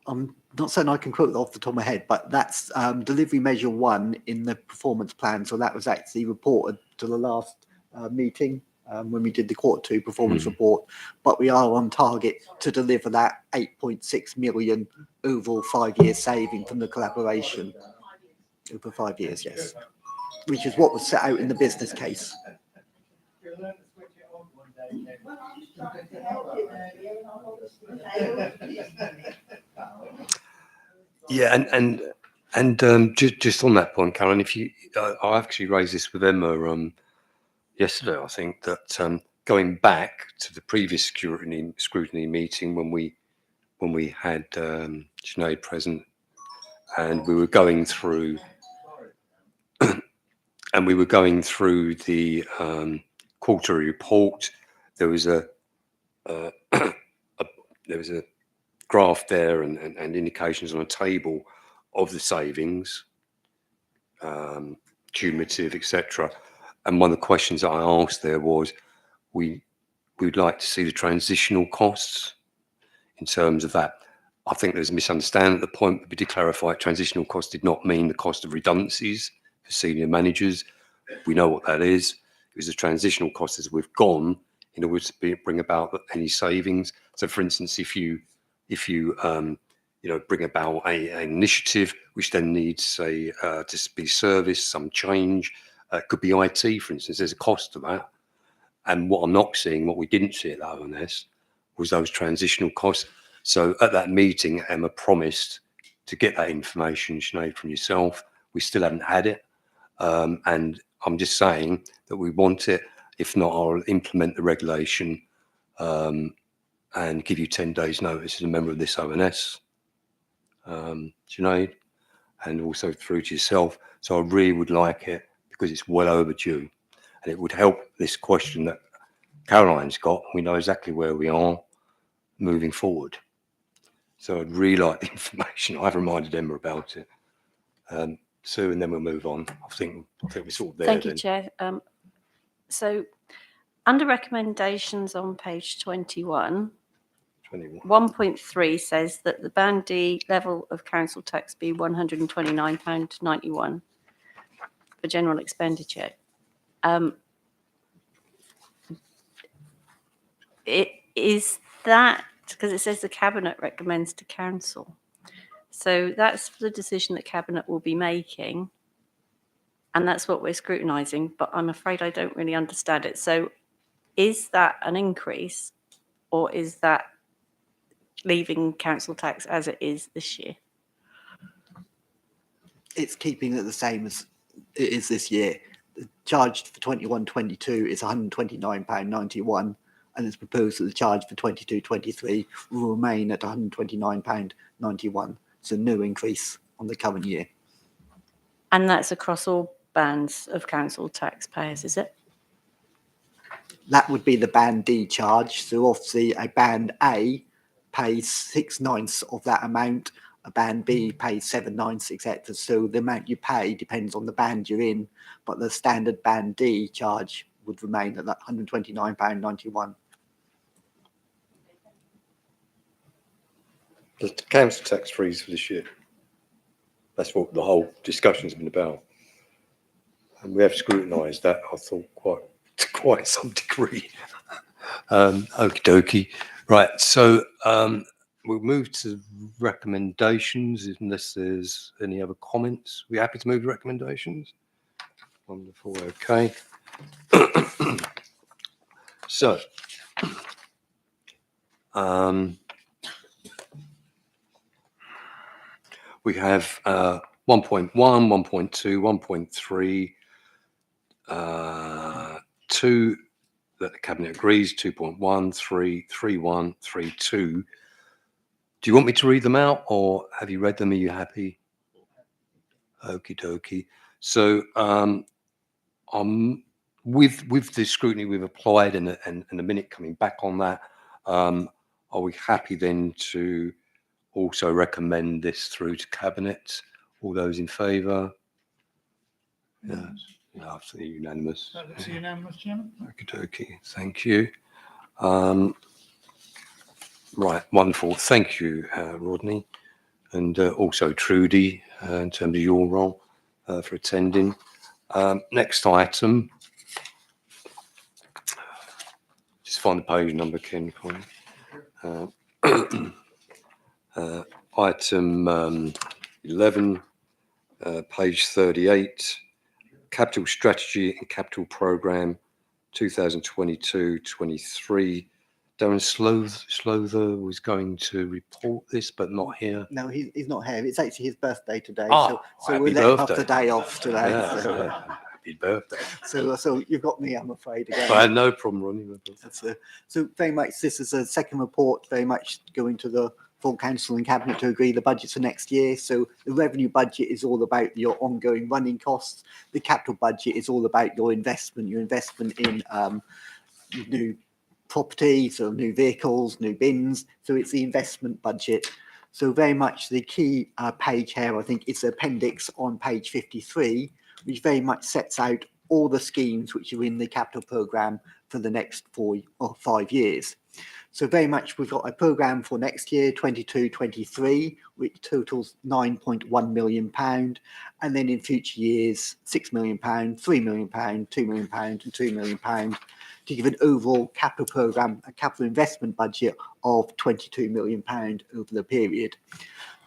I'm not saying I can quote that off the top of my head, but that's delivery measure 1 in the performance plan. So that was actually reported to the last meeting when we did the Q2 performance report. But we are on target to deliver that 8.6 million overall 5-year saving from the collaboration over 5 years, yes, which is what was set out in the business case. Yeah, and just on that point, Caroline, if you, I actually raised this with Emma yesterday. I think that going back to the previous scrutiny meeting when we had Sinead present, and we were going through the quarterly report, there was a graph there and indications on a table of the savings, cumulative, etc. And one of the questions that I asked there was, we'd like to see the transitional costs in terms of that. I think there's a misunderstanding at the point, but we did clarify transitional costs did not mean the cost of redundancies for senior managers. We know what that is. It was the transitional costs as we've gone in order to bring about any savings. So, for instance, if you bring about an initiative which then needs, say, to be serviced, some change, could be IT, for instance. There's a cost to that. And what I'm not seeing, what we didn't see at the ONS, was those transitional costs. So at that meeting, Emma promised to get that information, Sinead, from yourself. We still haven't had it. And I'm just saying that we want it. If not, I'll implement the regulation and give you 10 days notice as a member of this ONS, Sinead, and also through to yourself. So I really would like it because it's well overdue. And it would help this question that Caroline's got. We know exactly where we are moving forward. So I'd really like the information. I've reminded Emma about it. Sue, and then we'll move on. I think we're sort of there. Thank you, then. Chair. So under recommendations on page 21, 1.3 says that the Band D level of council tax be £129.91 for general expenditure. Is that because it says the Cabinet recommends to Council? So that's the decision that Cabinet will be making, and that's what we're scrutinising, but I'm afraid I don't really understand it. So is that an increase, or is that leaving council tax as it is this year? It's keeping it the same as it is this year. The charge for 21-22 is £129.91, and it's proposed that the charge for 22-23 will remain at £129.91. So no increase on the current year. And that's across all bands of council taxpayers, is it? That would be the Band D charge. So obviously a Band A pays 6/9 of that amount, a Band B pays 7/9, etc. So the amount you pay depends on the band you're in, but the standard Band D charge would remain at that £129.91. The council tax freeze for this year. That's what the whole discussion's been about. And we have scrutinised that, I thought, to quite some degree. Okie dokie. Right, so we'll move to recommendations unless there's any other comments. We happy to move to recommendations? Wonderful, okay. So, we have 1.1, 1.2, 1.3, 2 that the Cabinet agrees, 2.1, 3, 3.1, 3.2. Do you want me to read them out, or have you read them? Are you happy? Okie dokie. So with the scrutiny we've applied and a minute coming back on that, are we happy then to also recommend this through to Cabinet? All those in favour? Yes. Yeah, absolutely unanimous. That's unanimous, Chairman. Okie dokie. Thank you. Right, wonderful. Thank you, Rodney, and also Trudy, in terms of your role for attending. Next item. Just find the page number, Ken, for me. Item 11, page 38, Capital Strategy and Capital Programme 2022-23. Darren Slother was going to report this, but not here. No, he's not here. It's actually his birthday today. Oh, so we'll let him have the day off today. Yeah, so. yeah. Happy birthday. So you've got me, I'm afraid. Again. I had no problem running. So very much, this is a second report, very much going to the full council and cabinet to agree the budgets for next year. So the revenue budget is all about your ongoing running costs. The capital budget is all about your investment in new property, so new vehicles, new bins. So it's the investment budget. So very much the key page here, I think, is the appendix on page 53, which very much sets out all the schemes which are in the capital programme for the next 4 or 5 years. So very much we've got a programme for next year, 22-23, which totals £9.1 million. And then in future years, £6 million, £3 million, £2 million and £2 million to give an overall capital programme, a capital investment budget of £22 million over the period.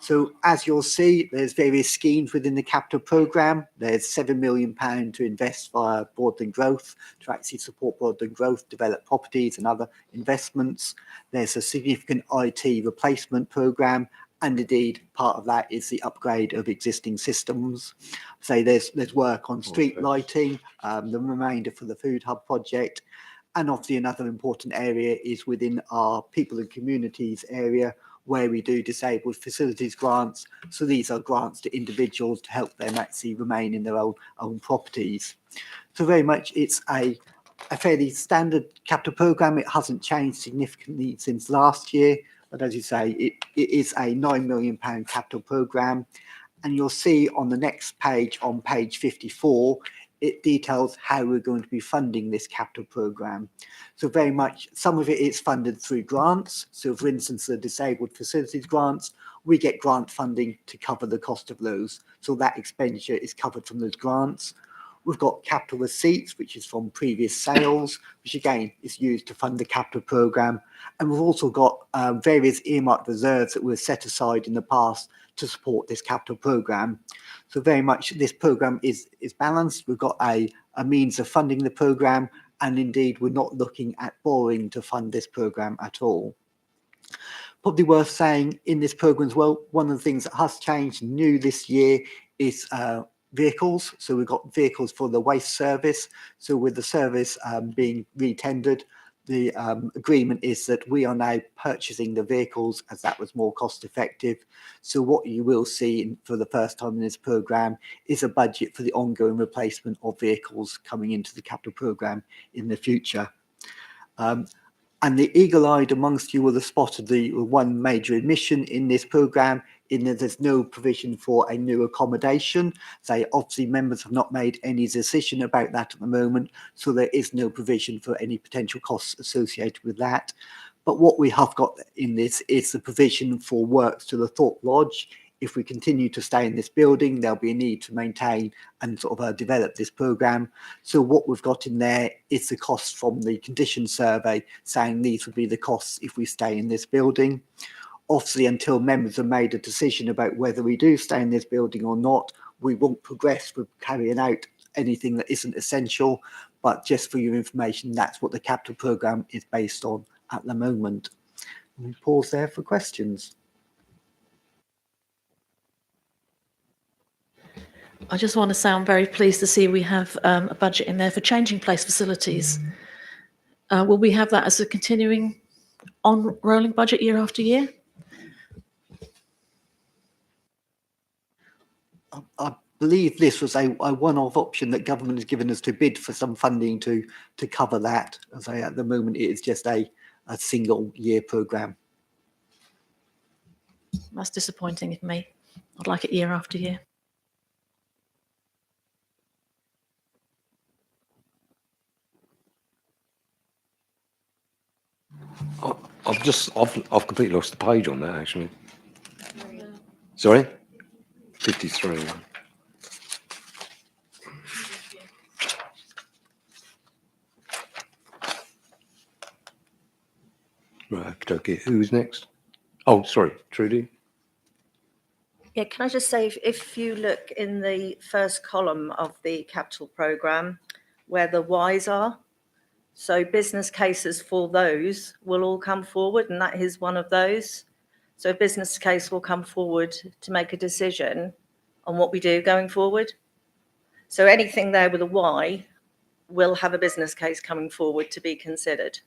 So as you'll see, there's various schemes within the capital programme. There's £7 million to invest via Broadland growth, to actually support Broadland growth, develop properties and other investments. There's a significant IT replacement programme, and indeed part of that is the upgrade of existing systems. So there's work on street lighting, the remainder for the food hub project. And obviously another important area is within our people and communities area, where we do disabled facilities grants. So these are grants to individuals to help them actually remain in their own properties. So very much it's a fairly standard capital programme. It hasn't changed significantly since last year, but as you say, it is a £9 million capital programme. And you'll see on the next page, on page 54, it details how we're going to be funding this capital programme. So very much, some of it is funded through grants. So for instance, the disabled facilities grants, we get grant funding to cover the cost of those. So that expenditure is covered from those grants. We've got capital receipts, which is from previous sales, which again is used to fund the capital programme. And we've also got various earmarked reserves that were set aside in the past to support this capital programme. So very much this programme is balanced. We've got a means of funding the programme, and indeed we're not looking at borrowing to fund this programme at all. Probably worth saying in this programme as well, one of the things that has changed new this year is vehicles. So we've got vehicles for the waste service. So with the service being re-tendered, the agreement is that we are now purchasing the vehicles as that was more cost effective. So what you will see for the first time in this programme is a budget for the ongoing replacement of vehicles coming into the capital programme in the future. And the eagle-eyed amongst you will have spotted the one major omission in this programme, in that there's no provision for a new accommodation. So obviously members have not made any decision about that at the moment, so there is no provision for any potential costs associated with that. But what we have got in this is the provision for works to the Thorpe Lodge. If we continue to stay in this building, there'll be a need to maintain and sort of develop this programme. So what we've got in there is the costs from the condition survey, saying these would be the costs if we stay in this building. Obviously, until members have made a decision about whether we do stay in this building or not, we won't progress with carrying out anything that isn't essential. But just for your information, that's what the capital programme is based on at the moment. We pause there for questions. I just want to say I'm very pleased to see we have a budget in there for changing place facilities. Will we have that as a continuing on rolling budget year after year? I believe this was a one-off option that government has given us to bid for some funding to cover that. As I say, at the moment, it is just a single year programme. That's disappointing of me. I'd like it year after year. I've completely lost the page on that actually. Sorry? 53. Right, okay. Who's next? Oh, sorry, Trudy. Yeah, can I just say, if you look in the first column of the capital programme where the whys are, so business cases for those will all come forward, and that is one of those. So a business case will come forward to make a decision on what we do going forward. So anything there with a why will have a business case coming forward to be considered.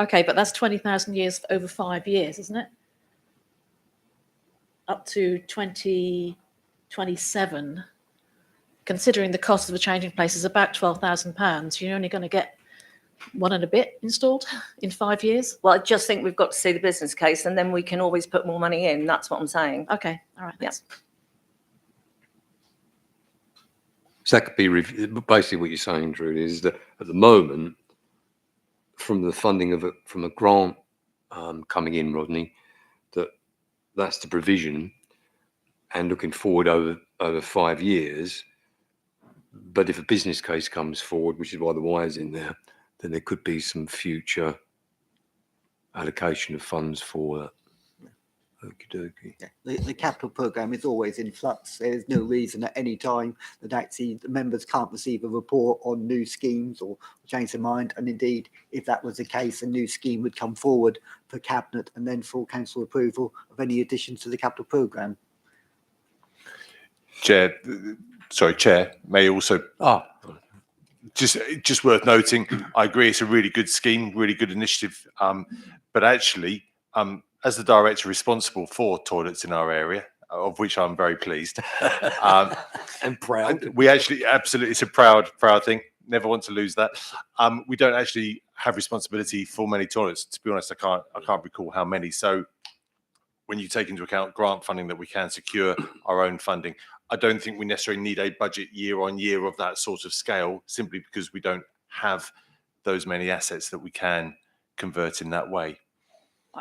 Okay, but that's 20,000 years over 5 years, isn't it? Up to 2027. Considering the cost of the changing place is about £12,000, you're only going to get one and a bit installed in 5 years. Well, I just think we've got to see the business case, and then we can always put more money in. That's what I'm saying. Okay, all right, thanks. So that could be basically what you're saying, Drew, is that at the moment, from the funding from a grant coming in, Rodney, that's the provision, and looking forward over 5 years. But if a business case comes forward, which is why the wire's in there, then there could be some future allocation of funds for that. Okie dokie. Yeah. The capital programme is always in flux. There's no reason at any time that actually the members can't receive a report on new schemes or change their mind. And indeed, if that was the case, a new scheme would come forward for Cabinet and then full council approval of any additions to the capital programme. Chair, may also just worth noting, I agree it's a really good scheme, really good initiative, but actually, as the director responsible for toilets in our area, of which I'm very pleased, and proud, we actually absolutely, it's a proud thing. Never want to lose that. We don't actually have responsibility for many toilets. To be honest, I can't recall how many. So when you take into account grant funding that we can secure, our own funding, I don't think we necessarily need a budget year on year of that sort of scale, simply because we don't have those many assets that we can convert in that way.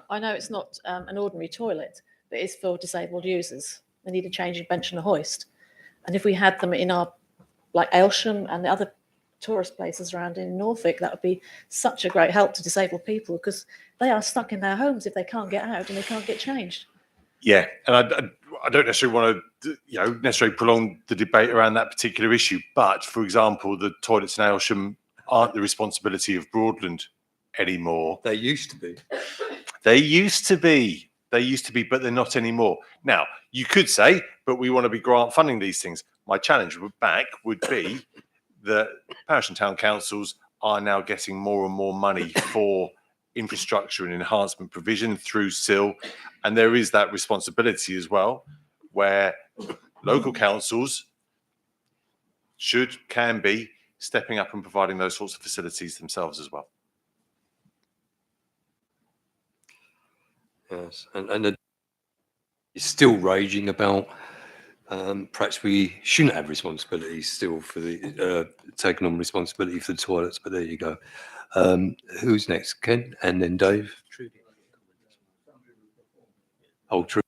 I know it's not an ordinary toilet, but it's for disabled users. They need a change in bench and a hoist. And if we had them in our, like Aylsham and the other tourist places around in Norfolk, that would be such a great help to disabled people, because they are stuck in their homes if they can't get out and they can't get changed. Yeah, and I don't necessarily want to, necessarily prolong the debate around that particular issue. But for example, the toilets in Aylsham aren't the responsibility of Broadland anymore. They used to be. They used to be, but they're not anymore. Now, you could say, but we want to be grant funding these things. My challenge back would be that parish and town councils are now getting more and more money for infrastructure and enhancement provision through SIL. And there is that responsibility as well, where local councils can be stepping up and providing those sorts of facilities themselves as well. Yes, and it's still raging about perhaps we shouldn't have responsibility still for the taking on responsibility for the toilets, but there you go. Who's next? Ken, and then Dave. Oh, true.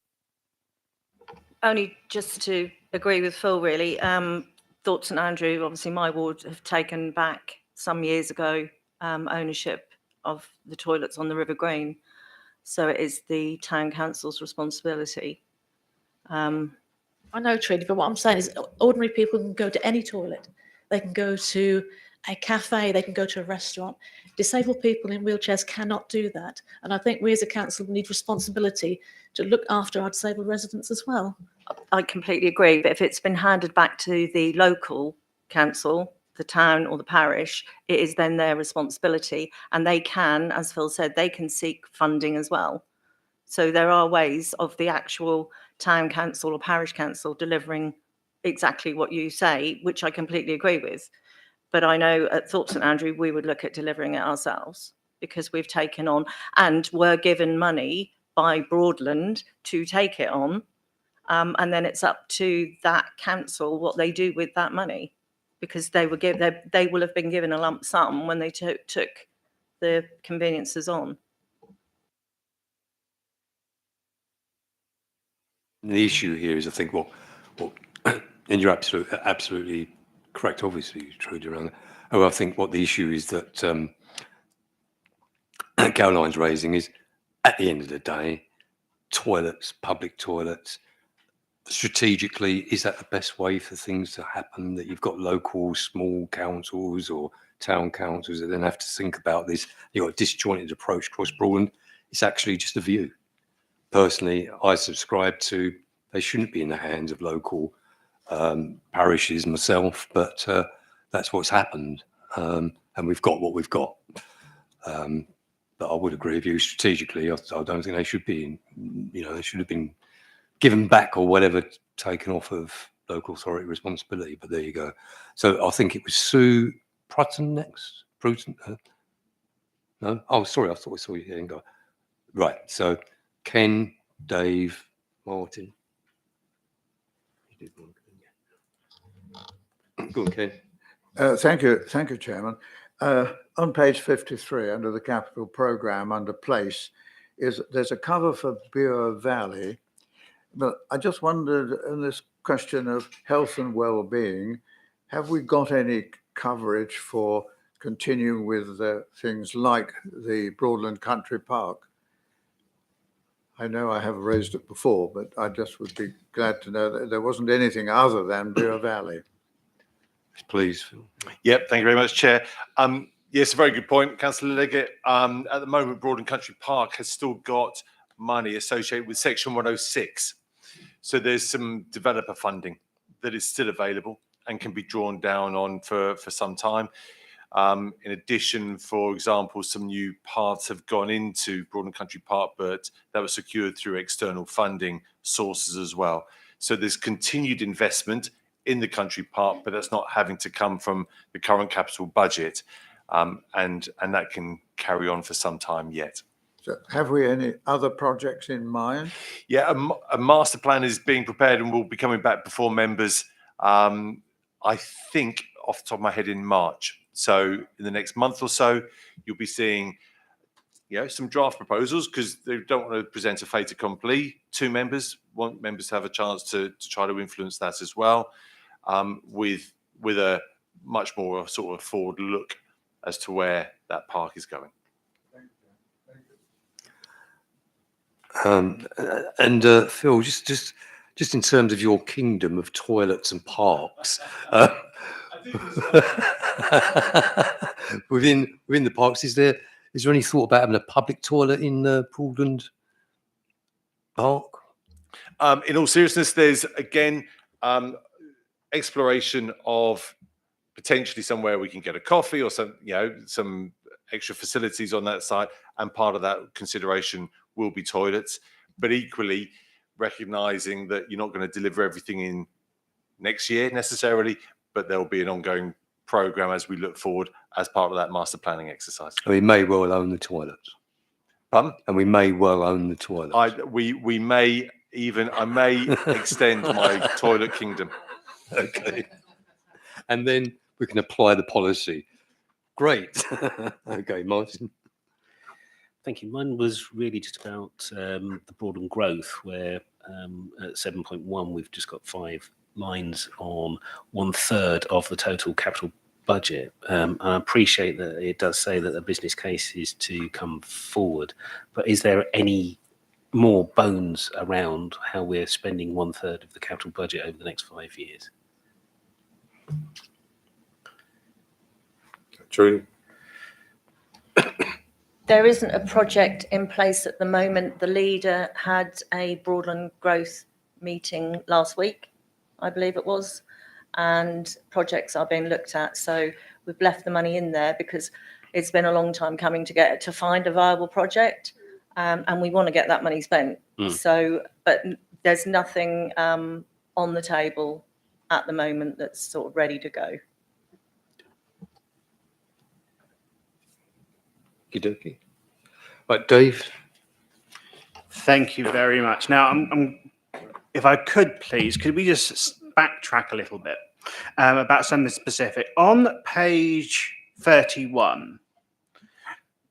Only just to agree with Phil, really. Thoughts and Andrew, obviously my ward have taken back some years ago ownership of the toilets on the River Green. So it is the town council's responsibility. I know, Trudy, but what I'm saying is ordinary people can go to any toilet. They can go to a cafe, they can go to a restaurant. Disabled people in wheelchairs cannot do that. And I think we as a council need responsibility to look after our disabled residents as well. I completely agree. But if it's been handed back to the local council, the town or the parish, it is then their responsibility. And they can, as Phil said, they can seek funding as well. So there are ways of the actual town council or parish council delivering exactly what you say, which I completely agree with. But I know at Thorpe St Andrew, we would look at delivering it ourselves, because we've taken on and were given money by Broadland to take it on. And then it's up to that council what they do with that money, because they will have been given a lump sum when they took the conveniences on. The issue here is, I think, and you're absolutely correct, obviously, Trudy, around that. I think what the issue is that Caroline's raising is, at the end of the day, toilets, public toilets, strategically, is that the best way for things to happen? That you've got local small councils or town councils that then have to think about this. You've got a disjointed approach across Broadland. It's actually just a view. Personally, I subscribe to they shouldn't be in the hands of local parishes myself, but that's what's happened. And we've got what we've got. But I would agree with you strategically. I don't think they should be, they should have been given back or whatever, taken off of local authority responsibility. But there you go. So I think it was Sue Prutton next. No? Oh, sorry, I thought I saw you here. Go. Right, so Ken, Dave, Martin. Go on, Ken. Thank you, Chairman. On page 53, under the capital programme, under place, there's a cover for Bure Valley, but I just wondered, in this question of health and well-being, have we got any coverage for continuing with things like the Broadland Country Park? I know I have raised it before, but I just would be glad to know that there wasn't anything other than Bure Valley. Please, Phil. Yep, thank you very much, Chair. Yes, a very good point, Councillor Leggett. At the moment, Broadland Country Park has still got money associated with Section 106. So there's some developer funding that is still available and can be drawn down on for some time. In addition, for example, some new paths have gone into Broadland Country Park, but that was secured through external funding sources as well. So there's continued investment in the country park, but that's not having to come from the current capital budget, and that can carry on for some time yet. So have we any other projects in mind? Yeah, a master plan is being prepared and will be coming back before members, I think, off the top of my head, in March. So in the next month or so, you'll be seeing, some draft proposals, because they don't want to present a fait accompli to members. Want members to have a chance to try to influence that as well, with a much more sort of forward look as to where that park is going. Phil, just in terms of your kingdom of toilets and parks, within the parks, is there any thought about having a public toilet in Broadland Park? In all seriousness, there's again exploration of potentially somewhere we can get a coffee or some extra facilities on that site, and part of that consideration will be toilets, but equally recognizing that you're not going to deliver everything in next year necessarily, but there'll be an ongoing program as we look forward as part of that master planning exercise. And we may well own the toilets. Pardon? And we may well own the toilets. I may extend my toilet kingdom. Okay. And then we can apply the policy. Great. Okay, Martin. Thank you. Mine was really just about the Broadland growth, where at 7.1 we've just got 5 lines on 1/3 of the total capital budget. I appreciate that it does say that the business case is to come forward, but is there any more bones around how we're spending 1/3 of the capital budget over the next 5 years? True. There isn't a project in place at the moment. The leader had a Broadland growth meeting last week, I believe it was, and projects are being looked at. So we've left the money in there because it's been a long time coming to find a viable project, and we want to get that money spent. So, but there's nothing on the table at the moment that's sort of ready to go. Okey-dokey. Right, Dave. Thank you very much. Now, if I could please, could we just backtrack a little bit about something specific? On page 31,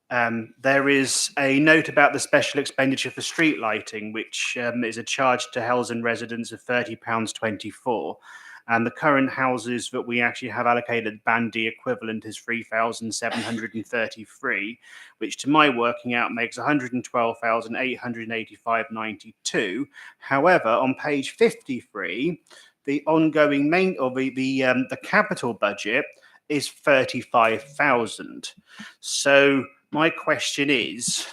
there is a note about the special expenditure for street lighting, which is a charge to Helsden residents of £30.24. And the current houses that we actually have allocated Band D equivalent is 3,733, which to my working out makes 112,885.92. However, on page 53, the ongoing the capital budget is 35,000. So my question is,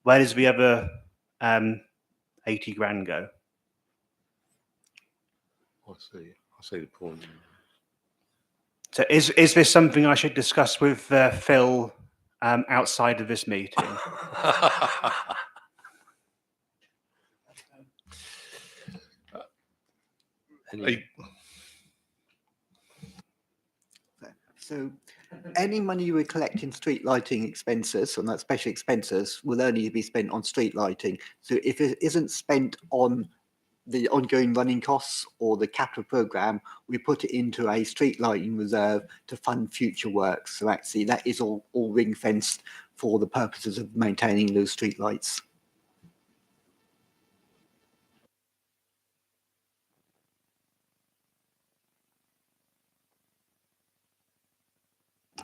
where does the other 80 grand go? I see the point. So is this something I should discuss with Phil outside of this meeting? So any money we collect in street lighting expenses, and that special expenses, will only be spent on street lighting. So if it isn't spent on the ongoing running costs or the capital programme, we put it into a street lighting reserve to fund future works. So actually that is all ring fenced for the purposes of maintaining those street lights.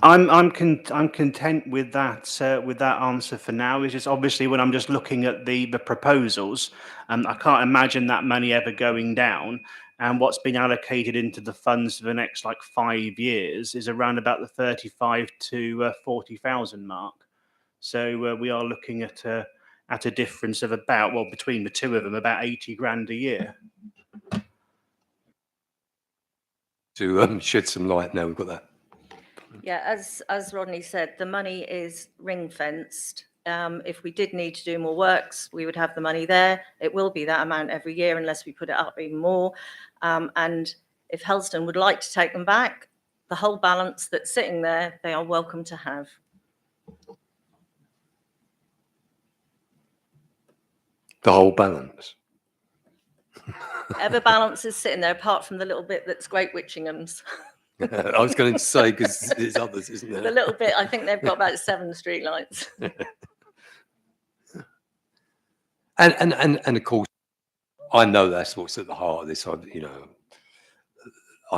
I'm content with that answer for now. It's just obviously when I'm just looking at the proposals, I can't imagine that money ever going down. And what's been allocated into the funds for the next like 5 years is around about the 35 to 40,000 mark. So we are looking at a difference of about, well, between the two of them, about 80 grand a year. To shed some light now, we've got that. Yeah, as Rodney said, the money is ring fenced. If we did need to do more works, we would have the money there. It will be that amount every year unless we put it up even more. And if Helston would like to take them back, the whole balance that's sitting there, they are welcome to have. The whole balance. Whatever balance is sitting there, apart from the little bit that's Great Witchingham's. I was going to say, because there's others, isn't there? The little bit, I think they've got about 7 streetlights. and of course, I know that's what's at the heart of this. I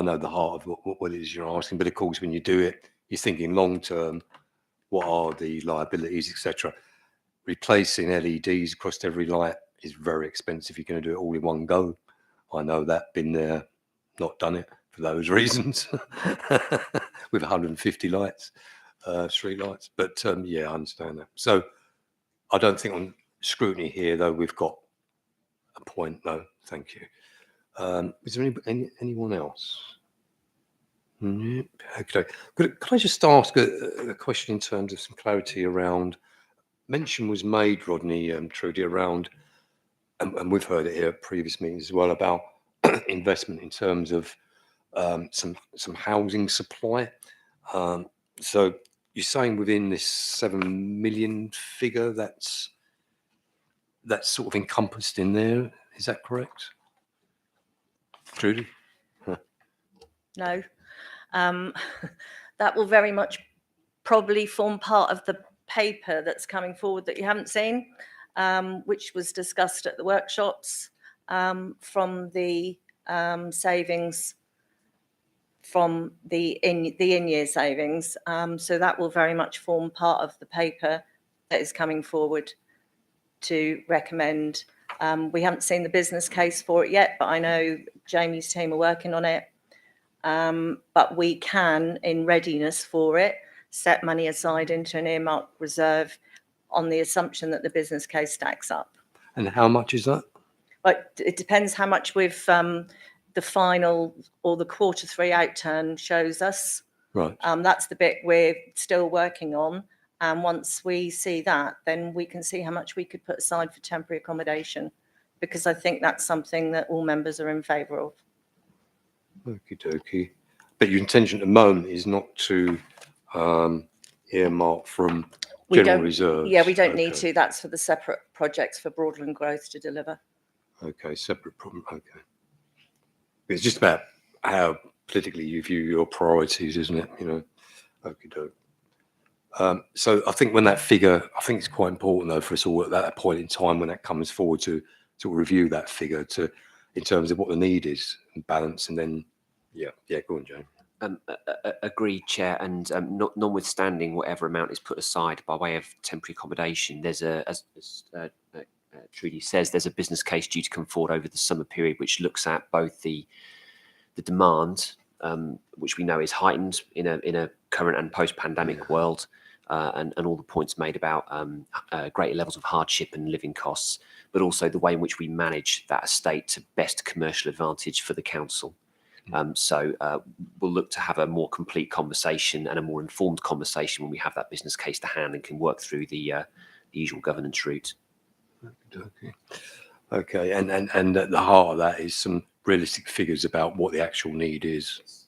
know the heart of what it is you're asking. But of course, when you do it, you're thinking long term. What are the liabilities, etc. Replacing LEDs across every light is very expensive. You're going to do it all in one go. I know that. Been there, not done it for those reasons. With 150 lights, street lights. But yeah, I understand that. So I don't think on scrutiny here, though, we've got a point. No, thank you. Is there anyone else? Okay. Could I just ask a question in terms of some clarity around? Mention was made, Rodney, Trudy, around, and we've heard it here at previous meetings as well, about investment in terms of some housing supply. So you're saying within this 7 million figure, that's sort of encompassed in there. Is that correct, Trudy? Huh. No. That will very much probably form part of the paper that's coming forward that you haven't seen, which was discussed at the workshops, from the savings from the in-year savings. So that will very much form part of the paper that is coming forward to recommend. We haven't seen the business case for it yet, but I know Jamie's team are working on it. But we can, in readiness for it, set money aside into an earmarked reserve on the assumption that the business case stacks up. And how much is that? But it depends how much we've the final or the quarter 3 outturn shows us. Right. That's the bit we're still working on. And once we see that, then we can see how much we could put aside for temporary accommodation, because I think that's something that all members are in favour of. Okie dokie. But your intention at the moment is not to earmark from general reserves? Yeah, we don't need to. That's for the separate projects for Broadland growth to deliver. Okay, separate problem. Okay. It's just about how politically you view your priorities, isn't it? Okie doke. So I think when that figure, I think it's quite important though for us all at that point in time when that comes forward to review that figure in terms of what the need is and balance, and then go on, Jane. Agreed, Chair, and notwithstanding whatever amount is put aside by way of temporary accommodation, there's as Trudy says, there's a business case due to come forward over the summer period, which looks at both the demand, which we know is heightened in a current and post-pandemic world, and all the points made about greater levels of hardship and living costs, but also the way in which we manage that estate to best commercial advantage for the council. So we'll look to have a more complete conversation and a more informed conversation when we have that business case to hand and can work through the usual governance route. Okay, and at the heart of that is some realistic figures about what the actual need is.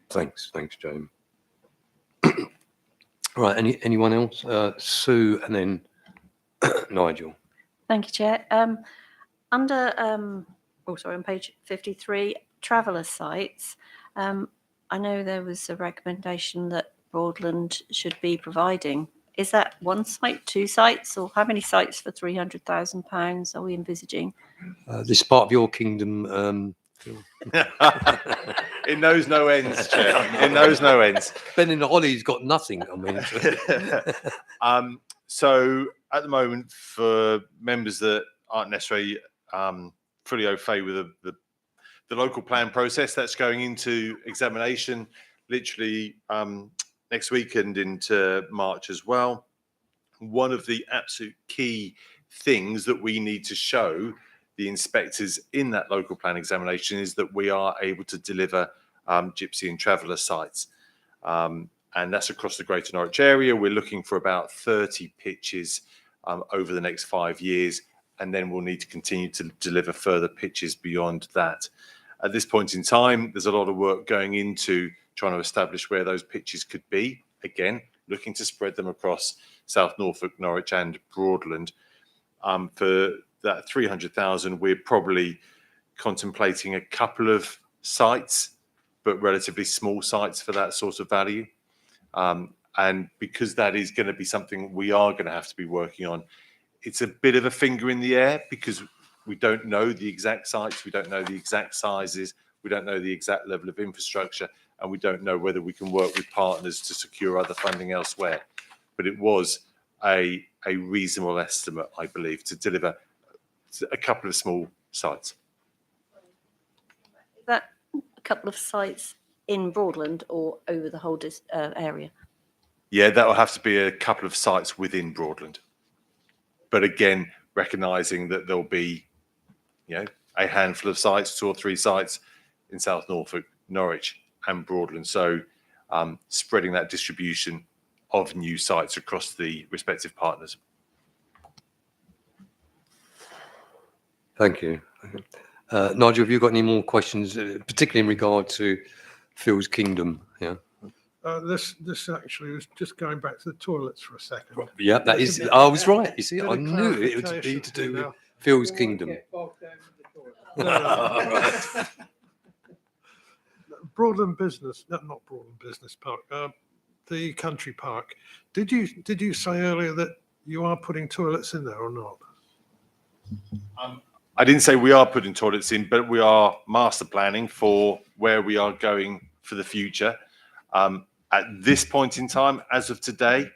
Thanks, Jamie. Right, anyone else? Sue and then Nigel. Thank you, Chair. Under, on page 53, traveller sites, I know there was a recommendation that Broadland should be providing. Is that one site, two sites, or how many sites for £300,000 are we envisaging? This is part of your kingdom. Phil. It knows no ends, Chair. It knows no ends. Ben in the Holly's got nothing. I mean, so at the moment, for members that aren't necessarily fully au fait with the local plan process, that's going into examination literally next week and into March as well. One of the absolute key things that we need to show the inspectors in that local plan examination is that we are able to deliver gypsy and traveller sites. And that's across the Greater Norwich area. We're looking for about 30 pitches over the next 5 years, and then we'll need to continue to deliver further pitches beyond that. At this point in time, there's a lot of work going into trying to establish where those pitches could be. Again, looking to spread them across South Norfolk, Norwich and Broadland. For that 300,000, we're probably contemplating a couple of sites, but relatively small sites for that sort of value. And because that is going to be something we are going to have to be working on, it's a bit of a finger in the air because we don't know the exact sites, we don't know the exact sizes, we don't know the exact level of infrastructure, and we don't know whether we can work with partners to secure other funding elsewhere. But it was a reasonable estimate, I believe, to deliver a couple of small sites. Is that a couple of sites in Broadland or over the whole area? Yeah, that will have to be a couple of sites within Broadland. But again, recognising that there'll be, a handful of sites, 2 or 3 sites in South Norfolk, Norwich and Broadland. So spreading that distribution of new sites across the respective partners. Thank you. Nigel, have you got any more questions, particularly in regard to Phil's kingdom? Yeah. This actually was just going back to the toilets for a second. Yeah, that is. I was right. You see, I knew it would be to do with Phil's kingdom. Broadland Business, not Broadland Business Park, the country park. Did you say earlier that you are putting toilets in there or not? I didn't say we are putting toilets in, but we are master planning for where we are going for the future. At this point in time, as of today,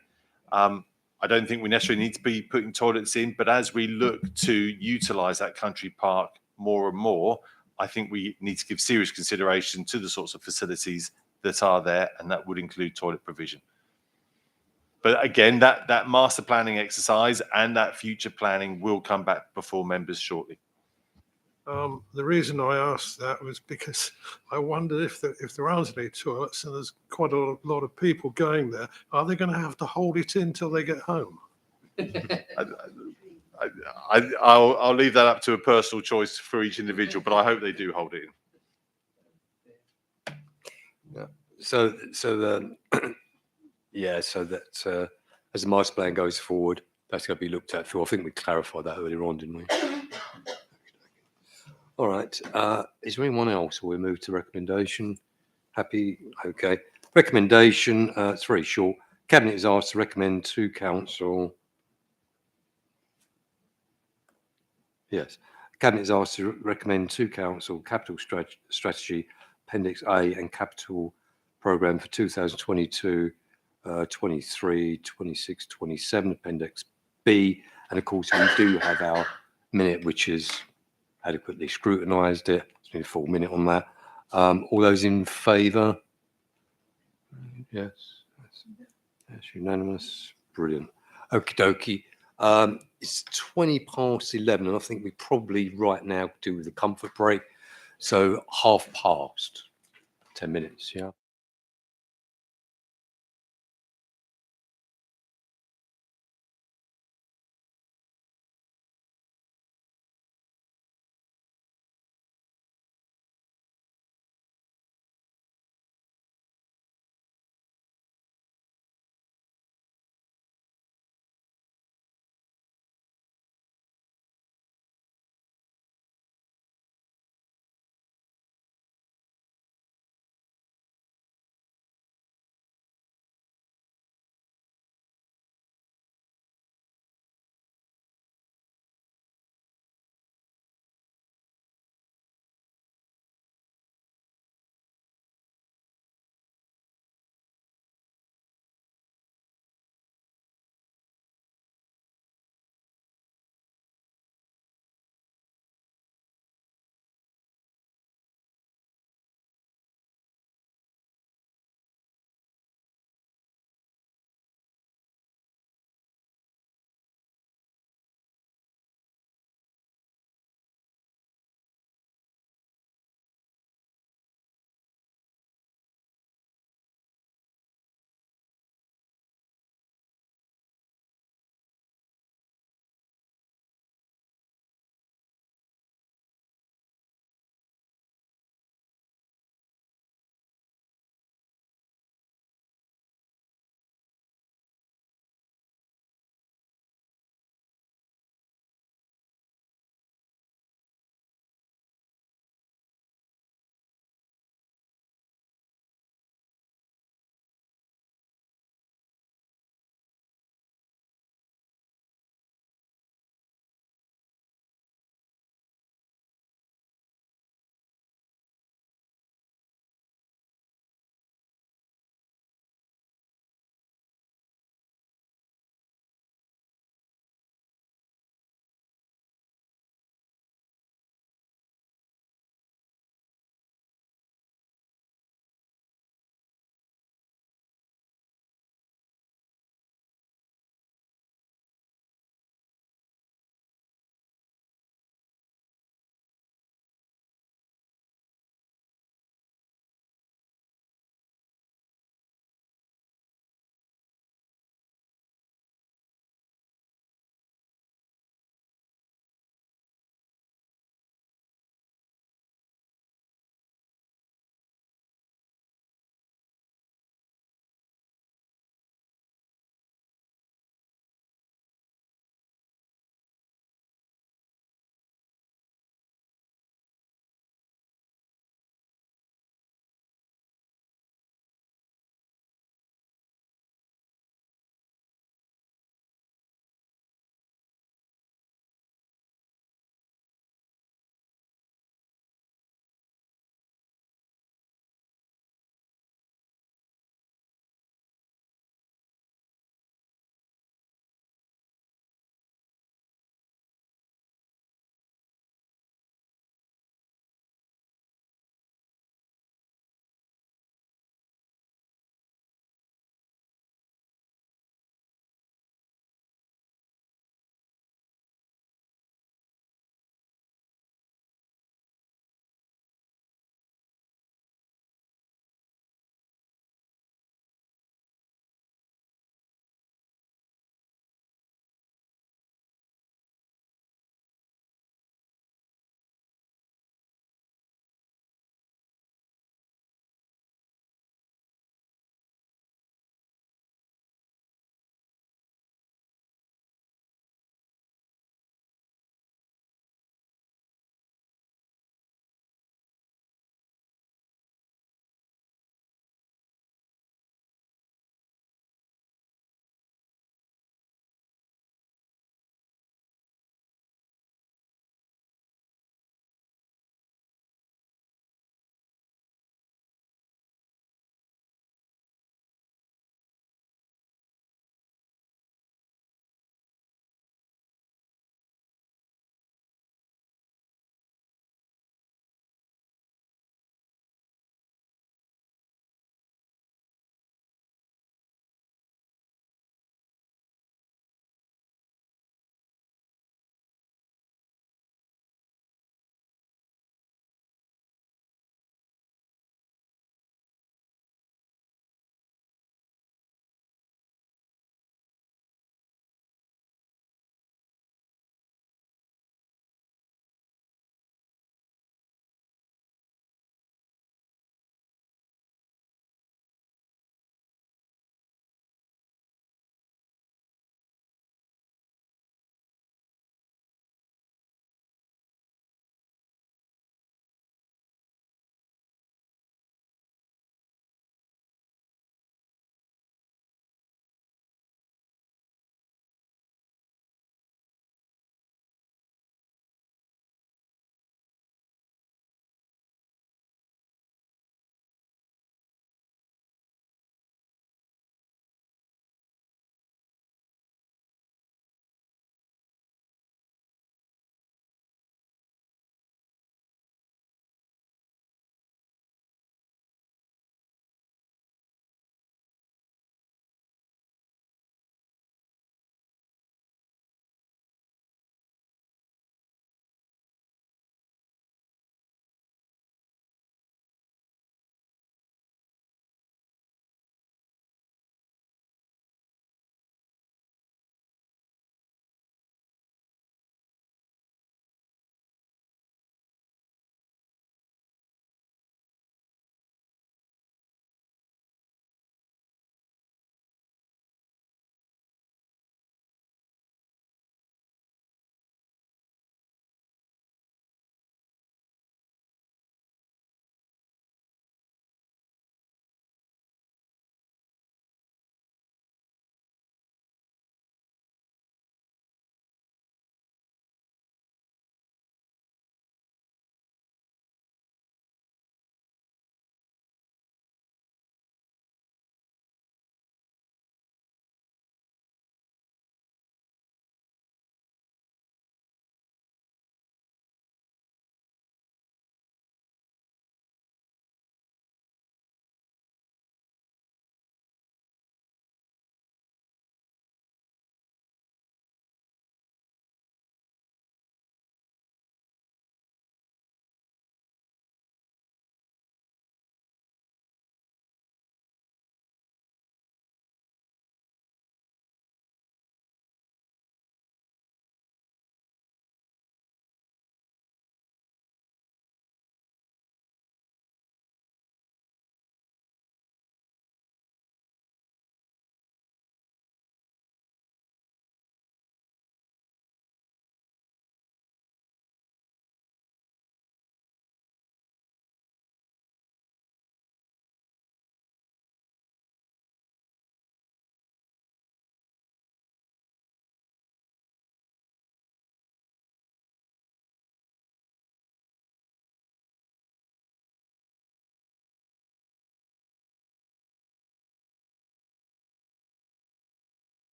I don't think we necessarily need to be putting toilets in, but as we look to utilise that country park more and more, I think we need to give serious consideration to the sorts of facilities that are there, and that would include toilet provision. But again, that master planning exercise and that future planning will come back before members shortly. The reason I asked that was because I wondered if there aren't any toilets and there's quite a lot of people going there, are they going to have to hold it in till they get home? I'll leave that up to a personal choice for each individual, but I hope they do hold it in. Yeah. So that as the master plan goes forward, that's going to be looked at. Phil, I think we clarified that earlier on, didn't we? All right. Is there anyone else? We'll move to recommendation. Happy? Okay. Recommendation. It's very short. Cabinet is asked to recommend to Council. Yes. Cabinet is asked to recommend to Council Capital Strategy Appendix A and Capital Programme for 2022, 23, 26, 27, Appendix B. And of course, we do have our minute, which is adequately scrutinised it. It's been a full minute on that. All those in favour? Yes. That's unanimous. Brilliant. Okie dokie. It's 11:20, and I think we probably right now do with a comfort break. So 10:30, 10 minutes, yeah.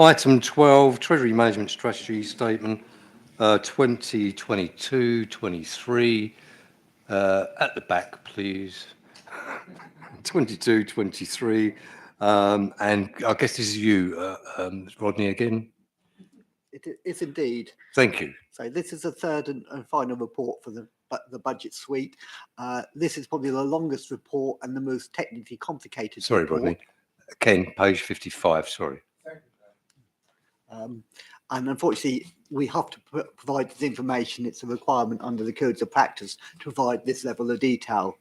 Item 12, Treasury Management Strategy Statement 2022-23. At the back, please. 22-23. And I guess this is you, Rodney, again. It is indeed. Thank you. So this is the third and final report for the budget suite. This is probably the longest report and the most technically complicated Sorry, report. Rodney. Ken, page 55, sorry. And unfortunately, we have to provide this information. It's a requirement under the codes of practice to provide this level of detail.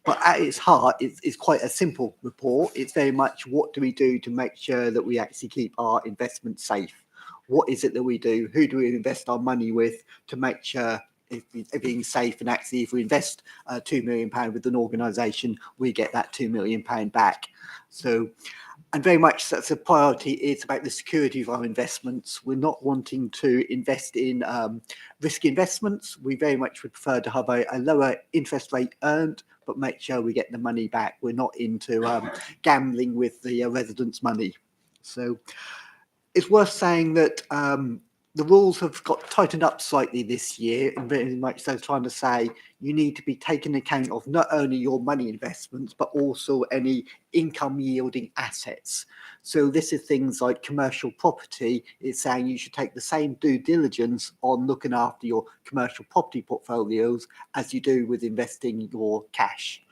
But at its heart, it's quite a simple report. It's very much what do we do to make sure that we actually keep our investments safe? What is it that we do? Who do we invest our money with to make sure everything's safe? And actually, if we invest £2 million with an organisation, we get that £2 million back. So, and very much that's a priority. It's about the security of our investments. We're not wanting to invest in risky investments. We very much would prefer to have a lower interest rate earned, but make sure we get the money back. We're not into gambling with the residents' money. So it's worth saying that the rules have got tightened up slightly this year, and very much so trying to say you need to be taking account of not only your money investments, but also any income yielding assets. So this is things like commercial property. It's saying you should take the same due diligence on looking after your commercial property portfolios as you do with investing your cash.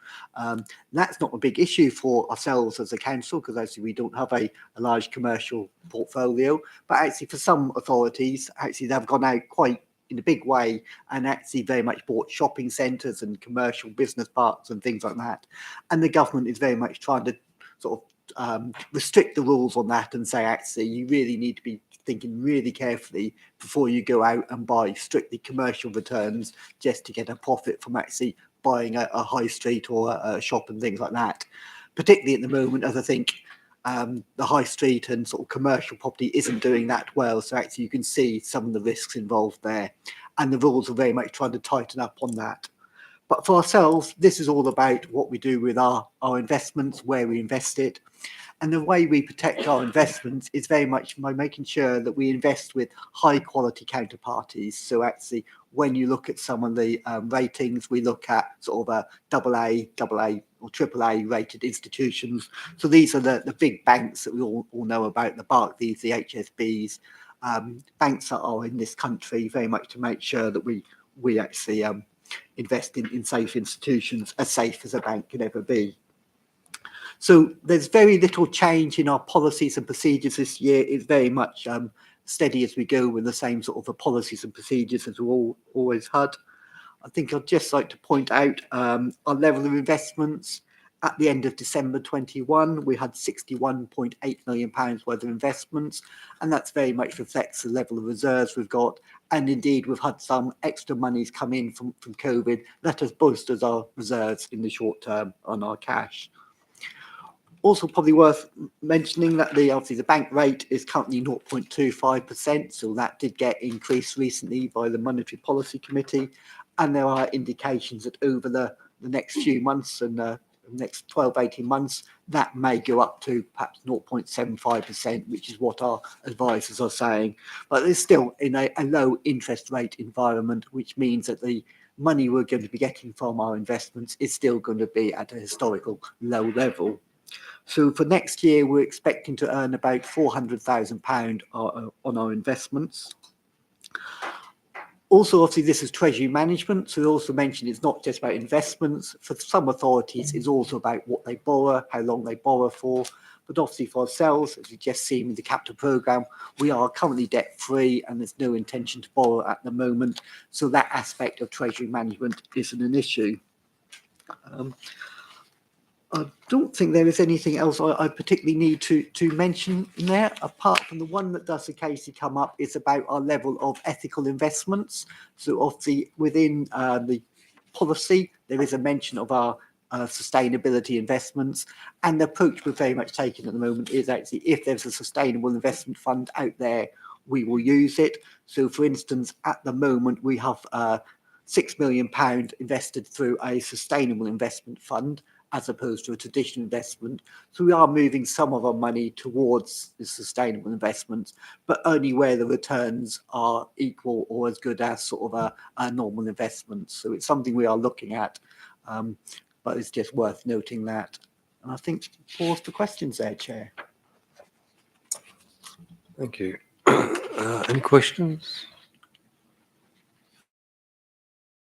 That's not a big issue for ourselves as a council, because actually we don't have a large commercial portfolio, but actually for some authorities, actually they've gone out quite in a big way and actually very much bought shopping centres and commercial business parks and things like that. And the government is very much trying to sort of restrict the rules on that and say, actually, you really need to be thinking really carefully before you go out and buy strictly commercial returns just to get a profit from actually buying a high street or a shop and things like that. Particularly at the moment, as I think the high street and sort of commercial property isn't doing that well. So actually you can see some of the risks involved there. And the rules are very much trying to tighten up on that. But for ourselves, this is all about what we do with our investments, where we invest it. And the way we protect our investments is very much by making sure that we invest with high quality counterparties. So actually, when you look at some of the ratings, we look at sort of a AA or AAA rated institutions. So these are the big banks that we all know about, the Barclays, the HSBCs, banks that are in this country, very much to make sure that we actually invest in safe institutions, as safe as a bank can ever be. So there's very little change in our policies and procedures this year. It's very much steady as we go with the same sort of policies and procedures as we've always had. I think I'd just like to point out our level of investments. At the end of December 21, we had £61.8 million worth of investments, and that's very much reflects the level of reserves we've got. And indeed, we've had some extra monies come in from COVID that has boosted our reserves in the short term on our cash. Also probably worth mentioning that obviously the bank rate is currently 0.25%, so that did get increased recently by the Monetary Policy Committee, and there are indications that over the next few months and the next 12-18 months that may go up to perhaps 0.75%, which is what our advisors are saying. But it's still in a low interest rate environment, which means that the money we're going to be getting from our investments is still going to be at a historical low level. So for next year, we're expecting to earn about £400,000 on our investments. Also, obviously, this is treasury management. So we also mentioned it's not just about investments. For some authorities, it's also about what they borrow, how long they borrow for. But obviously for ourselves, as you've just seen with the capital programme, we are currently debt-free and there's no intention to borrow at the moment. So that aspect of treasury management isn't an issue. I don't think there is anything else I particularly need to mention in there, apart from the one that does occasionally come up is about our level of ethical investments. So obviously within the policy, there is a mention of our sustainability investments, and the approach we're very much taking at the moment is actually if there's a sustainable investment fund out there, we will use it. So for instance, at the moment, we have £6 million invested through a sustainable investment fund. as opposed to a traditional investment. So we are moving some of our money towards the sustainable investments, but only where the returns are equal or as good as sort of a normal investment. So it's something we are looking at, but it's just worth noting that. And I think pause for questions there, Chair. Thank you. Any questions?